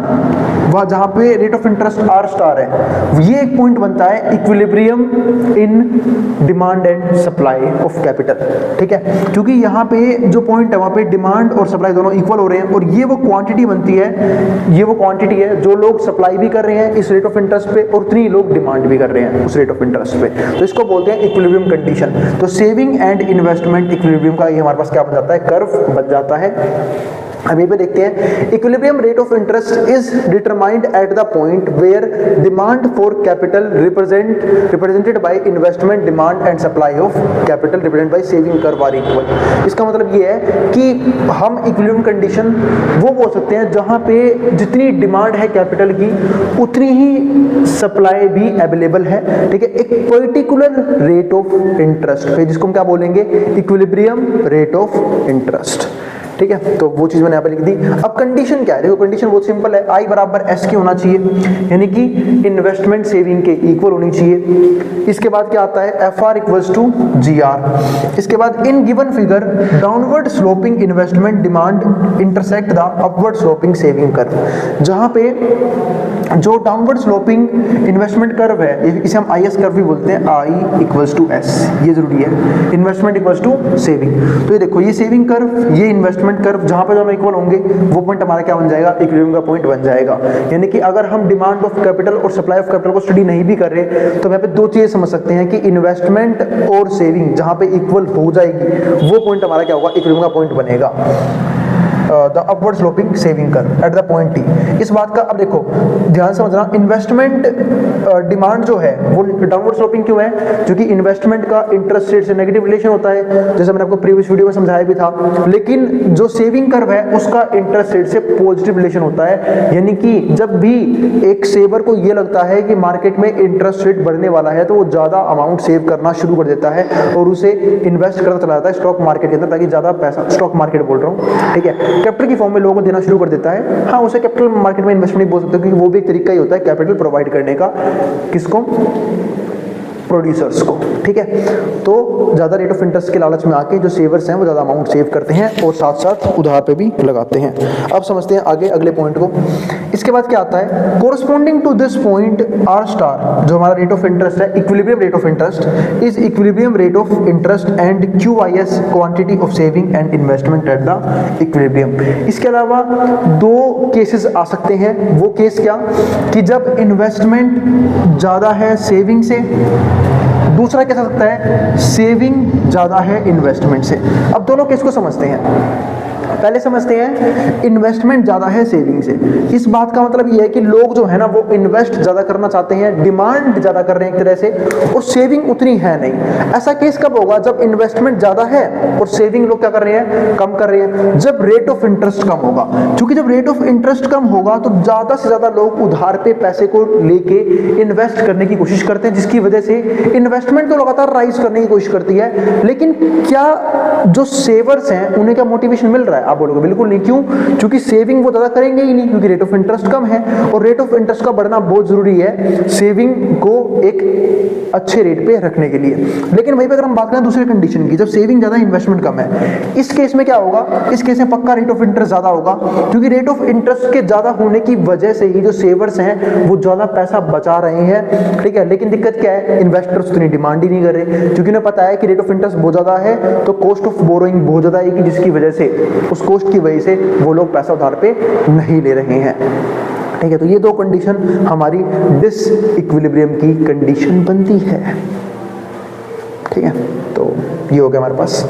वह जहां पे rate of interest R star है, ये एक पॉइंट बनता है equilibrium in demand and supply of capital. ठीक है, क्योंकि यहाँ पे जो पॉइंट है वहां पे डिमांड और सप्लाई दोनों इक्वल हो रहे हैं, और ये वो क्वांटिटी बनती है, ये वो क्वांटिटी है जो लोग सप्लाई भी कर रहे हैं इस रेट ऑफ इंटरेस्ट पे और उतनी लोग डिमांड भी कर रहे हैं उस रेट ऑफ इंटरेस्ट पे। तो इसको बोलते हैं इक्विलिब्रियम कंडीशन। तो सेविंग एंड इन्वेस्टमेंट इक्विलिब्रियम का ये हमारे पास क्या बन जाता है, कर्व बन जाता है। अभी पे देखते हैं, equilibrium rate of interest is determined at the point where demand for capital represented by investment demand and supply of capital represented by saving curve are equal. इसका मतलब ये है कि हम इक्विलिब्रियम कंडीशन वो बोल सकते हैं जहां पे जितनी डिमांड है कैपिटल की उतनी ही सप्लाई भी अवेलेबल है। ठीक है, एक पर्टिकुलर रेट ऑफ इंटरेस्ट पे, जिसको हम क्या बोलेंगे, इक्विलिब्रियम रेट ऑफ इंटरेस्ट। ठीक है, तो वो चीज मैंने यहाँ पे लिख दी। अब कंडीशन क्या है, देखो कंडीशन बहुत सिंपल है, आई बराबर एस की होना चाहिए, यानी कि इन्वेस्टमेंट सेविंग के इक्वल होनी चाहिए। इसके बाद क्या आता है, F R equals to G R. इसके बाद in given figure downward sloping investment demand intersect the upward sloping saving curve. जहां पे जो डाउनवर्ड स्लोपिंग इन्वेस्टमेंट कर्व है, इसे हम आई एस कर्व भी बोलते हैं, आई इक्वल्स टू एस, ये जरूरी है, इन्वेस्टमेंट इक्वल्स टू सेविंग। तो ये देखो, ये सेविंग कर्व, ये इन्वेस्टमेंट कर्व, जहां पे दोनों इक्वल होंगे वो पॉइंट हमारा क्या बन जाएगा, इक्विलिब्रियम का पॉइंट बन जाएगा। यानी कि अगर हम डिमांड ऑफ कैपिटल और सप्लाई ऑफ कैपिटल को स्टडी नहीं भी कर रहे तो यहाँ पे दो चीजें समझ सकते हैं कि इन्वेस्टमेंट और सेविंग जहां पे इक्वल हो जाएगी वो पॉइंट हमारा क्या होगा, इक्विलिब्रियम का पॉइंट बनेगा, the upward sloping saving curve at the point T. इस बात का अब देखो ध्यान से समझना, इन्वेस्टमेंट डिमांड जो है वो डाउनवर्ड स्लोपिंग क्यों है, क्योंकि इन्वेस्टमेंट का इंटरेस्ट रेट से नेगेटिव रिलेशन होता है, जैसे मैंने आपको प्रीवियस वीडियो में समझाया भी था। लेकिन जो सेविंग कर्व है उसका इंटरेस्ट रेट से पॉजिटिव रिलेशन होता है, यानी कि जब भी एक सेवर को ये लगता है कि मार्केट में इंटरेस्ट रेट बढ़ने वाला है तो वो ज्यादा अमाउंट सेव करना शुरू कर देता है और उसे इन्वेस्ट करता चला जाता है स्टॉक मार्केट के अंदर, ताकि ज्यादा पैसा, स्टॉक मार्केट बोल रहा हूँ, ठीक है, कैपिटल की फॉर्म में लोगों को देना शुरू कर देता है। हाँ, उसे कैपिटल मार्केट में इन्वेस्टमेंट नहीं बोल सकते, क्योंकि वो भी एक तरीका ही होता है कैपिटल प्रोवाइड करने का, किसको, प्रोड्यूसर्स को, ठीक है। तो ज्यादा रेट ऑफ इंटरेस्ट के लालच में आके जो सेवर्स हैं वो ज्यादा अमाउंट सेव करते हैं और साथ साथ उधार पे भी लगाते हैं। अब समझते हैं आगे अगले पॉइंट को। इसके बाद क्या आता है, corresponding to this point R star, जो हमारा रेट ऑफ इंटरेस्ट है, equilibrium rate of interest is equilibrium rate of interest and Q I S quantity of saving and investment at the equilibrium. इसके अलावा दो केसेस आ सकते हैं, वो केस क्या, कि जब इन्वेस्टमेंट ज्यादा है सेविंग से, दूसरा क्या सकता है, सेविंग ज्यादा है इन्वेस्टमेंट से। अब दोनों केस को समझते हैं। पहले समझते हैं इन्वेस्टमेंट ज्यादा है सेविंग से। इस बात का मतलब ये है कि लोग जो है ना वो इन्वेस्ट ज्यादा करना चाहते हैं, डिमांड ज्यादा कर रहे हैं एक तरह से, और सेविंग उतनी है नहीं। ऐसा केस कब होगा, जब इन्वेस्टमेंट ज्यादा है और सेविंग लोग क्या कर रहे हैं, कम कर रहे हैं, जब रेट ऑफ इंटरेस्ट कम होगा। क्योंकि जब रेट ऑफ इंटरेस्ट कम होगा तो ज्यादा से ज्यादा लोग उधार पे पैसे को लेके इन्वेस्ट करने की कोशिश करते हैं, जिसकी वजह से इन्वेस्टमेंट तो लगातार राइज करने की कोशिश करती है, लेकिन क्या जो सेवर्स हैं उन्हें क्या मोटिवेशन मिल रहा है, आप बोलोगे बिल्कुल नहीं। क्यों, क्योंकि सेविंग वो ज्यादा करेंगे ही नहीं, क्योंकि रेट ऑफ इंटरेस्ट कम है और रेट ऑफ इंटरेस्ट का बढ़ना बहुत जरूरी है सेविंग को एक अच्छे रेट पे रखने के लिए। लेकिन वहीं पे अगर हम बात करें दूसरे कंडीशन की, जब सेविंग ज्यादा इन्वेस्टमेंट कम है, इस केस में क्या होगा, इस केस में पक्का रेट ऑफ इंटरेस्ट ज्यादा होगा, क्योंकि रेट ऑफ इंटरेस्ट के ज्यादा होने की वजह से ही जो सेवर्स हैं वो ज्यादा पैसा बचा रहे हैं, ठीक है। लेकिन दिक्कत क्या है, इन्वेस्टर्स उतनी डिमांड ही नहीं कर रहे, क्योंकि उन्हें पता है कि रेट ऑफ इंटरेस्ट बहुत ज्यादा है तो कॉस्ट ऑफ बोरोइंग बहुत ज्यादा आएगी, जिसकी वजह से उस कॉस्ट की वजह से वो लोग पैसा उधार पे नहीं ले रहे हैं, ठीक है। तो ये दो कंडीशन हमारी डिस इक्विलिब्रियम की कंडीशन बनती है, ठीक है। तो ये हो गया हमारे पास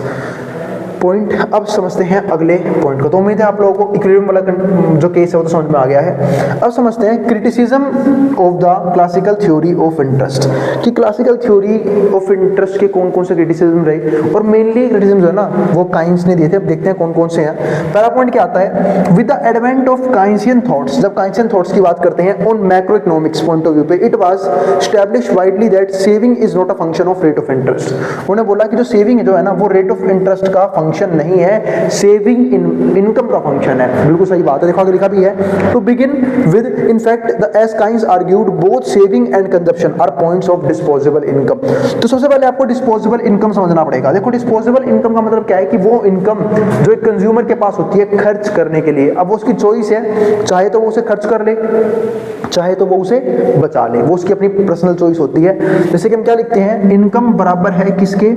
पॉइंट। अब समझते हैं अगले पॉइंट को। तो उम्मीद है आप लोगों को इक्विलिब्रियम वाला जो केस है वो तो समझ में आ गया है। अब समझते हैं criticism of the classical theory of interest, कि क्लासिकल थ्योरी ऑफ इंटरेस्ट के कौन कौन से क्रिटिसिज्म रहे, और मेनली क्रिटिसिज्म जो है ना वो काइंस ने दिए थे। अब देखते हैं कौन कौन से हैं। पहला पॉइंट क्या आता है, with the advent of Keynesian thoughts, जब काइंसियन थॉट्स की बात करते हैं on macro economics point of view पे, it was established widely that saving is not a function of rate of interest. उन्होंने बोला कि जो सेविंग जो है ना वो रेट ऑफ इंटरेस्ट का फंक्शन नहीं है, सेविंग इनकम का फंक्शन है। बिल्कुल सही बात है, देखो आगे लिखा भी है। To begin with, in fact the as Keynes argued both saving and consumption are points of disposable income. तो सबसे पहले आपको डिस्पोजेबल इनकम समझना पड़ेगा। देखो डिस्पोजेबल इनकम का मतलब क्या है, कि वो इनकम जो एक कंज्यूमर के पास होती है खर्च करने के लिए। अब वो उसकी चॉइस है, चाहे तो वो उसे खर्च कर ले, चाहे तो वो उसे बचा ले, वो उसकी अपनी पर्सनल चॉइस होती है। जैसे कि हम क्या लिखते हैं, इनकम बराबर है किसके,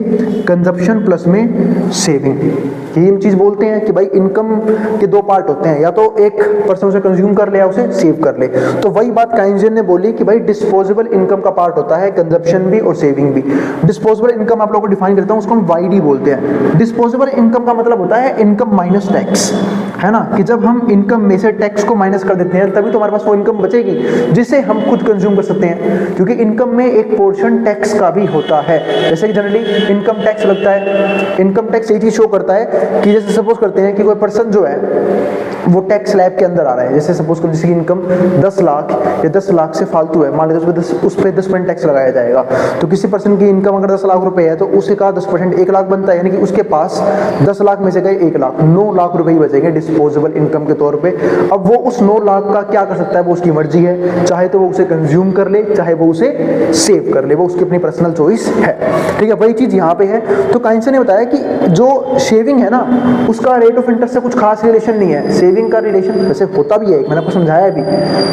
कंजप्शन प्लस में सेविंग। ये हम चीज बोलते हैं कि भाई इनकम के दो पार्ट होते हैं, या तो एक पर्सन उसे कंज्यूम कर ले या उसे सेव कर ले। तो वही बात काइंसियन ने बोली कि भाई डिस्पोजेबल इनकम का पार्ट होता है कंजप्शन भी और सेविंग भी। डिस्पोजेबल इनकम आप लोगों को डिफाइन करता हूं, उसको हम वाईडी बोलते हैं। डिस्पोजेबल इनकम का मतलब होता है इनकम माइनस टैक्स, है ना, कि जब हम इनकम में से टैक्स को माइनस कर देते हैं तभी तो हमारे पास वो इनकम बचेगी जिसे हम खुद कंज्यूम कर सकते हैं, क्योंकि इनकम में एक पोर्शन टैक्स का भी होता है। जैसे कि जनरली इनकम टैक्स लगता है, इनकम टैक्स ये चीज शो करता है कि जैसे सपोज करते हैं कि कोई पर्सन जो है वो टैक्स स्लैब के अंदर आ रहा है। जैसे सपोज करो जिसकी इनकम 10 लाख या 10 लाख से फालतू है, मान लीजिए उस पर 10% टैक्स लगाया जाएगा। तो किसी पर्सन की इनकम अगर 10 लाख रुपए है तो उसी का 10% 1 लाख बनता है, यानी कि उसके पास 10 लाख में से गए 1 लाख, 9 लाख रुपए ही बचेंगे डिस्पोजेबल इनकम के तौर पे। अब वो उस 9 लाख का क्या कर सकता है, वो उसकी मर्जी है, चाहे तो वो उसे कंज्यूम कर ले, चाहे वो उसे सेव कर ले, वो उसकी अपनी पर्सनल चॉइस है। ठीक है, वही चीज यहाँ पे है। तो काइंसन ने बताया कि जो सेविंग है ना उसका रेट ऑफ इंटरेस्ट से कुछ खास रिलेशन नहीं है। सेविंग का रिलेशन वैसे होता भी है, मैंने आपको समझाया भी,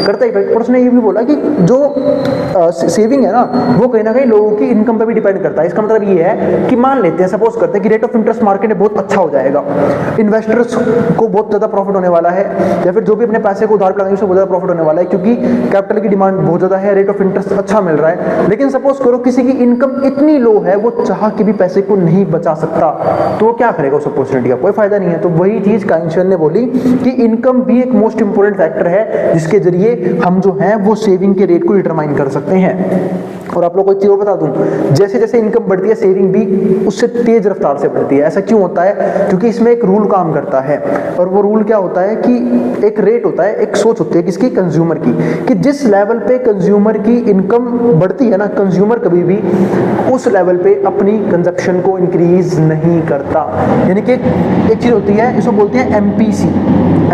करता ही, पर उसने ये भी बोला कि जो सेविंग है ना वो कहीं ना कहीं लोगों की इनकम पे भी डिपेंड करता है। इसका मतलब ये है कि मान लेते हैं, सपोज करते हैं कि रेट ऑफ इंटरेस्ट मार्केट में बहुत अच्छा हो जाएगा, इन्वेस्टर्स को बहुत ज़्यादा प्रॉफिट होने वाला है, या फिर जो भी अपने पैसे को उधार लगाएंगे उससे बहुत ज़्यादा प्रॉफिट होने वाला है, क्योंकि कैपिटल की डिमांड बहुत ज़्यादा है, रेट ऑफ इंटरेस्ट अच्छा मिल रहा है। लेकिन सपोज करो किसी की इनकम इतनी लो है, वो चाह के भी पैसे को नहीं बचा सकता, तो वो क्या करेगा, उस अपॉर्चुनिटी का कोई फायदा नहीं है। तो वही चीज़ काइंसन ने बोली कि इनकम भी एक मोस्ट इंपोर्टेंट फैक्टर है जिसके जरिए हम जो है वो सेविंग के रेट को डिटरमाइन कर सकते हैं। और आप लोगों को एक चीज़ और बता दूं, जैसे जैसे इनकम बढ़ती है सेविंग भी उससे तेज रफ्तार से बढ़ती है। ऐसा क्यों होता है, क्योंकि इसमें एक रूल काम करता है, और वो रूल क्या होता है कि एक रेट होता है, एक सोच होती है किसकी, कंज्यूमर की, कि जिस लेवल पे कंज्यूमर की इनकम बढ़ती है ना, कंज्यूमर कभी भी उस लेवल पे अपनी कंजप्शन को इंक्रीज नहीं करता। यानी कि एक चीज़ होती है, इसको बोलते हैं एमपीसी।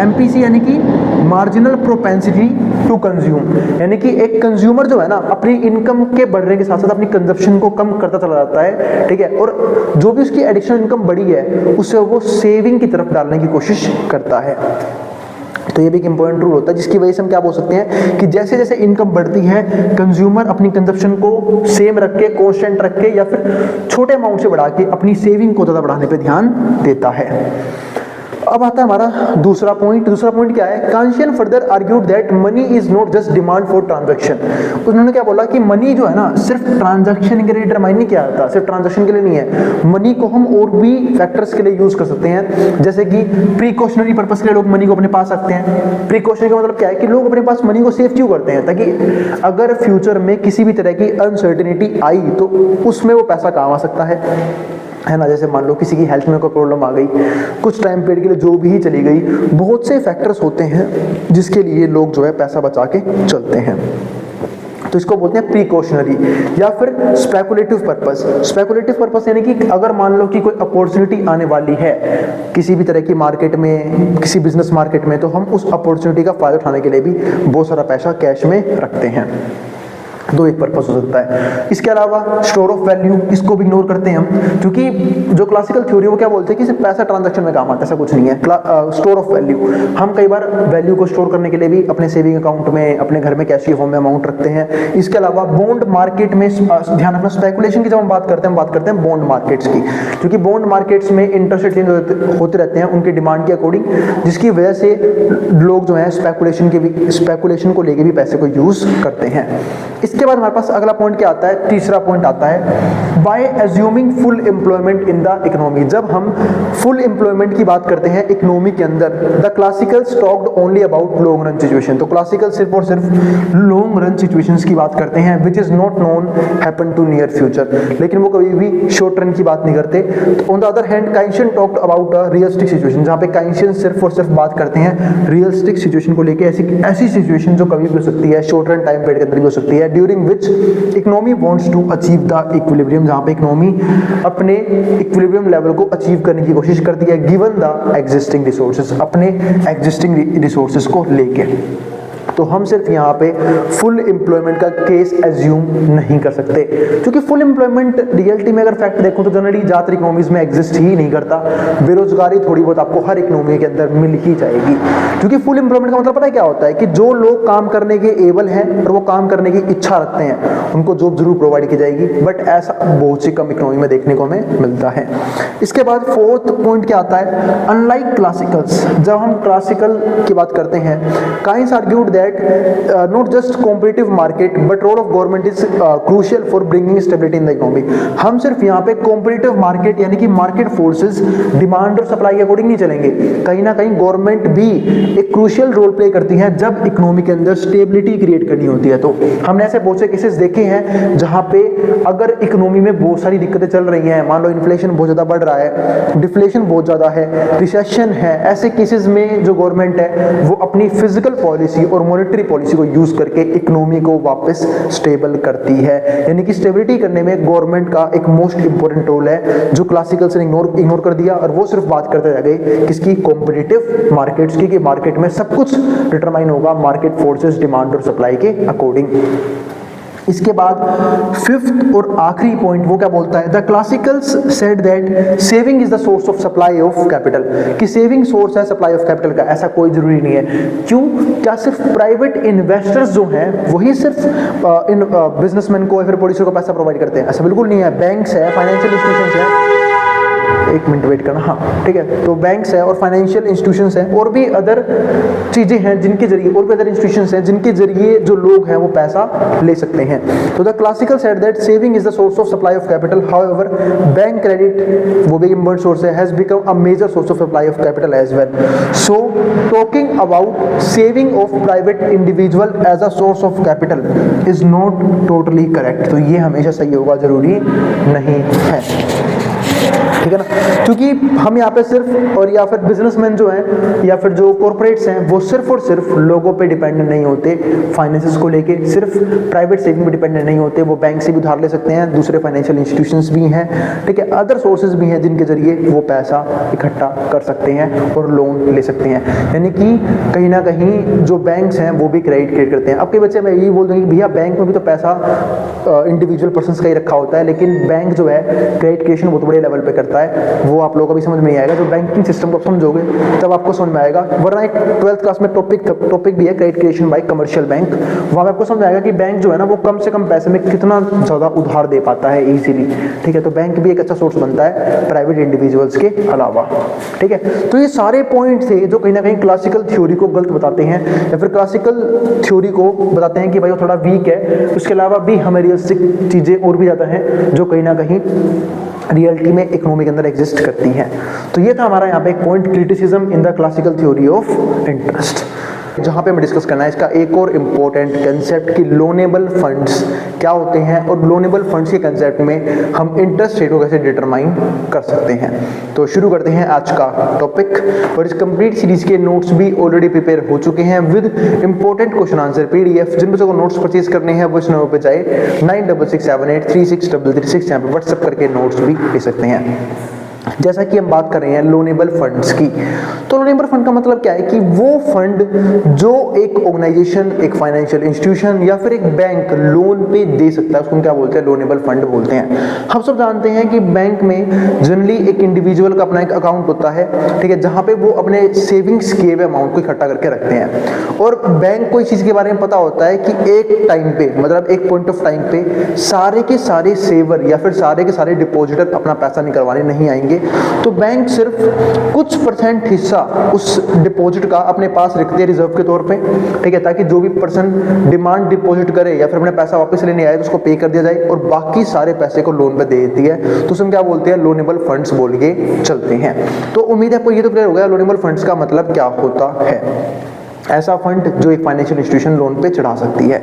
एमपीसी यानी कि मार्जिनल प्रोपेंसिटी टू कंज्यूम, यानी कि एक कंज्यूमर जो है ना अपनी इनकम के बढ़ने के साथ साथ अपनी कंजप्शन को कम करता चला जाता है। ठीक है, और जो भी उसकी एडिशनल इनकम बढ़ी है उससे वो सेविंग की तरफ डालने की कोशिश करता है। तो ये भी एक इंपॉर्टेंट रूल होता है जिसकी वजह से हम क्या बोल सकते हैं कि जैसे जैसे इनकम बढ़ती है कंज्यूमर अपनी कंजप्शन को सेम रख के, कांस्टेंट रख के, या फिर छोटे अमाउंट से बढ़ा के अपनी सेविंग को ज़्यादा बढ़ाने पे ध्यान देता है। अब आता है हमारा दूसरा पॉइंट। दूसरा पॉइंट क्या है, Keynesian further argued that money is not just demand for transaction. उन्होंने क्या बोला कि मनी जो है ना सिर्फ ट्रांजैक्शन के लिए डिटरमाइन नहीं किया जाता, सिर्फ ट्रांजैक्शन के लिए नहीं है, मनी को हम और भी फैक्टर्स के लिए यूज कर सकते हैं। जैसे कि प्रिकॉशनरी पर्पस के लिए लोग मनी को अपने पास रखते हैं। प्रिकॉशनरी का मतलब क्या है कि लोग अपने पास मनी को सेव क्यों करते हैं, ताकि अगर फ्यूचर में किसी भी तरह की अनसर्टेनिटी आई तो उसमें वो पैसा काम आ सकता है ना। जैसे मान लो किसी की हेल्थ में कोई प्रॉब्लम आ गई, कुछ टाइम पीरियड के लिए जो भी चली गई, बहुत से फैक्टर्स होते हैं जिसके लिए लोग जो है पैसा बचा के चलते हैं। तो इसको बोलते हैं प्रिकॉशनरी या फिर स्पेकुलेटिव पर्पस। स्पेकुलेटिव पर्पस यानी कि अगर मान लो कि कोई अपॉर्चुनिटी आने वाली है किसी भी तरह की मार्केट में, किसी बिजनेस मार्केट में, तो हम उस अपॉर्चुनिटी का फायदा उठाने के लिए भी बहुत सारा पैसा कैश में रखते हैं। दो एक पर्पस हो सकता है। इसके अलावा स्टोर ऑफ वैल्यू, इसको भी इग्नोर करते हैं हम, क्योंकि जो क्लासिकल थ्योरी वो क्या बोलते हैं कि सिर्फ पैसा ट्रांजैक्शन में काम आता है, ऐसा कुछ नहीं है। स्टोर ऑफ वैल्यू, हम कई बार वैल्यू को स्टोर करने के लिए भी अपने सेविंग अकाउंट में, अपने घर में कैश की फॉर्म में अमाउंट रखते हैं। इसके अलावा बॉन्ड मार्केट में ध्यान रखना, स्पेकुलेशन की जब हम बात करते हैं बॉन्ड मार्केट्स की, क्योंकि बॉन्ड मार्केट्स में इंटरेस्ट रेट चेंज होते रहते हैं उनके डिमांड के अकॉर्डिंग, जिसकी वजह से लोग जो है स्पेकुलेशन को लेके भी पैसे को यूज करते हैं। इसके बाद हमारे पास अगला पॉइंट क्या आता है, तीसरा पॉइंट आता है by assuming full employment in the economy. जब हम फुल एम्प्लॉयमेंट की बात करते हैं इकोनॉमी के अंदर, the classicals talked only about long run situation. तो क्लासिकल सिर्फ और सिर्फ लॉन्ग रन सिचुएशंस की बात करते हैं, which is not known happen to near future, लेकिन वो कभी भी शॉर्ट रन की बात नहीं करते। On the other hand Keynesian talked about a realistic situation, जहां पे काइंशियन सिर्फ और सिर्फ बात करते हैं रियलिस्टिक सिचुएशन को लेके, ऐसी सिचुएशन जो कभी भी हो सकती है, शॉर्ट रन टाइम पीरियड के अंदर भी हो सकती है, during which economy wants to achieve the equilibrium, जहां पे इकोनॉमी अपने इक्विलिब्रियम लेवल को अचीव करने की कोशिश करती है गिवन द एग्जिस्टिंग रिसोर्सेज, अपने एग्जिस्टिंग रिसोर्सेज को लेके। तो हम सिर्फ यहाँ पे फुल एम्प्लॉयमेंट का केस एज्यूम नहीं कर सकते, क्योंकि फुल एम्प्लॉयमेंट रियलिटी में अगर फैक्ट देखो तो जनरली ज़्यादातर इकोनॉमीज में एग्जिस्ट ही नहीं करता। बेरोजगारी थोड़ी बहुत आपको हर इकोनॉमी के अंदर मिल ही जाएगी, क्योंकि फुल एम्प्लॉयमेंट का मतलब पता है क्या होता है कि जो लोग काम करने के एबल हैं और वो काम करने की इच्छा रखते हैं उनको जॉब जरूर प्रोवाइड की जाएगी, बट ऐसा बहुत सी कम इकोनॉमी में देखने को हमें मिलता है। इसके बाद फोर्थ पॉइंट क्या आता है, अनलाइक क्लासिकल्स। जब हम क्लासिकल की बात करते हैं, Keynes argued that not just competitive market but role of government is crucial for bringing stability in the economy. हम सिर्फ यहाँ पे कॉम्पिटिटिव मार्केट यानी कि मार्केट फोर्सेस डिमांड और सप्लाई के अकॉर्डिंग नहीं चलेंगे, कहीं ना कहीं गवर्नमेंट भी एक क्रूशियल रोल प्ले करती है जब इकोनॉमी के अंदर स्टेबिलिटी क्रिएट करनी होती है। तो हमने ऐसे बहुत से केसेस देखे हैं जहां पे अगर इकोनॉमी में बहुत सारी दिक्कतें चल रही हैं, मान लो इन्फ्लेशन बहुत ज्यादा बढ़ रहा है, डिफ्लेशन बहुत ज्यादा है, रिसेशन है, ऐसे केसेस में जो गवर्नमेंट है वो अपनी फिजिकल पॉलिसी और मॉनेटरी पॉलिसी को यूज करके इकोनॉमी को वापस स्टेबल करती है। यानी कि स्टेबिलिटी करने में गवर्नमेंट का एक मोस्ट इंपोर्टेंट रोल है जो क्लासिकल से इग्नोर कर दिया, और वो सिर्फ बात करते रह गए किसकी, कॉम्पिटिटिव मार्केट्स की, कि मार्केट में सब कुछ डिटरमाइन होगा मार्केट फोर्सेस डिमांड और सप्लाई के अकॉर्डिंग। इसके बाद फिफ्थ और आखिरी पॉइंट वो क्या बोलता है, the classicals said that saving is the source of supply of capital, कि सेविंग सोर्स है सप्लाई ऑफ कैपिटल का, ऐसा कोई जरूरी नहीं है। क्यों? क्या सिर्फ प्राइवेट इन्वेस्टर्स जो हैं वही सिर्फ इन बिजनेसमैन को या फिर प्रोड्यूसर को पैसा प्रोवाइड करते हैं? ऐसा बिल्कुल नहीं है। बैंक्स है, फाइनेंशियल इंस्टीट्यूशंस है, एक मिनट वेट करना, हाँ ठीक है, तो बैंक्स है और फाइनेंशियल इंस्टीट्यूशंस हैं और भी अदर चीजें हैं जिनके जरिए, और भी अदर इंस्टीट्यूशंस हैं जिनके जरिए जो लोग हैं वो पैसा ले सकते हैं। तो the classical said that saving is the source of supply of capital, however bank credit वो भी इंपॉर्टेंट सोर्स है, has become a major source of supply of capital as well. So talking about saving of private individual as a source of capital is not totally correct. तो ये हमेशा सही होगा जरूरी नहीं है, ठीक है ना, क्योंकि हम यहाँ पे सिर्फ और या फिर बिजनेसमैन जो हैं या फिर जो कॉर्पोरेट्स हैं वो सिर्फ और सिर्फ लोगों पे डिपेंडेंट नहीं होते फाइनेंसेस को लेके, सिर्फ प्राइवेट सेविंग पे डिपेंडेंट नहीं होते, वो बैंक से भी उधार ले सकते हैं, दूसरे फाइनेंशियल इंस्टीट्यूशंस भी हैं, ठीक है, अदर सोर्सेज भी हैं जिनके जरिए वो पैसा इकट्ठा कर सकते हैं और लोन ले सकते हैं। यानी कि कहीं ना कहीं जो बैंक्स हैं वो भी क्रेडिट क्रिएट करते हैं। अब के बच्चे मैं यही बोल दूंगी भैया बैंक में भी तो पैसा इंडिविजुअल पर्सन का ही रखा होता है, लेकिन बैंक जो है क्रेडिट क्रिएशन बहुत बड़े लेवल पे करता है, वो आप लोगों को भी समझ में नहीं आएगा। जो बैंकिंग सिस्टम को समझोगे तब आपको समझ में आएगा, वरना एक 12th क्लास में टॉपिक भी है credit creation bye commercial bank, वहां पे आपको समझ आएगा कि बैंक जो है ना वो कम से कम पैसे में कितना ज्यादा उधार दे पाता है इजीली, ठीक है। तो बैंक भी एक अच्छा सोर्स बनता है प्राइवेट इंडिविजुअल्स के अलावा, ठीक है। तो ये सारे पॉइंट थे जो कहीं ना कहीं क्लासिकल थ्योरी को गलत बताते हैं या फिर क्लासिकल थ्योरी को बताते हैं कि भाई वो थोड़ा वीक है। उसके अलावा भी हमें रियलिस्टिक चीजें और भी ज्यादा हैं जो कहीं ना कहीं रियलिटी में इकोनॉमी के अंदर एग्जिस्ट करती हैं। तो ये था हमारा यहाँ पे एक point, criticism in the classical theory of interest, जहाँ पे हमें डिस्कस करना है इसका एक और इम्पोर्टेंट कंसेप्ट कि लोनेबल फंड्स क्या होते हैं और लोनेबल फंड्स के कंसेप्ट में हम इंटरेस्ट रेट को कैसे डिटरमाइन कर सकते हैं। तो शुरू करते हैं आज का टॉपिक, और इस कंप्लीट सीरीज के नोट्स भी ऑलरेडी प्रिपेयर हो चुके हैं with important question answer PDF। जिन बच्चों को नोट्स परचेज करने हैं वो इस नंबर पे जाए 9667836336, यहाँ पे व्हाट्सएप करके नोट्स भी ले सकते हैं। जैसा कि हम बात कर रहे हैं लोनेबल फंड्स की, तो लोनेबल फंड का मतलब क्या है कि वो फंड जो एक ऑर्गेनाइजेशन, एक फाइनेंशियल इंस्टीट्यूशन या फिर एक बैंक लोन पे दे सकता है, उसको क्या बोलते हैं, लोनेबल फंड बोलते हैं। हम सब जानते हैं कि बैंक में जनरली एक इंडिविजुअल का अपना एक अकाउंट होता है, ठीक है, जहां पे वो अपने सेविंग्स किए हुए अमाउंट को इकट्ठा करके रखते हैं। और बैंक को इस चीज के बारे में पता होता है कि एक टाइम पे, मतलब एक पॉइंट ऑफ टाइम पे सारे के सारे सेवर या फिर सारे के सारे डिपॉजिटर अपना पैसा निकलवाने नहीं आएंगे, तो बैंक सिर्फ कुछ परसेंट हिस्सा उस डिपॉजिट का अपने पास रखते हैं रिजर्व के तौर पे, ठीक है, ताकि जो भी पर्सन डिमांड डिपॉजिट करे या फिर अपने पैसा वापस लेने आए तो उसको पे कर दिया जाए, और बाकी सारे पैसे को लोन पे दे देती है। तो उसमें क्या बोलते हैं, लोनेबल फंड्स बोल के चलते हैं। तो उम्मीद है आपको ये तो क्लियर हो गया लोनेबल फंड्स का मतलब क्या होता है। ऐसा फंड जो एक फाइनेंशियल इंस्टीट्यूशन लोन पे चढ़ा सकती है।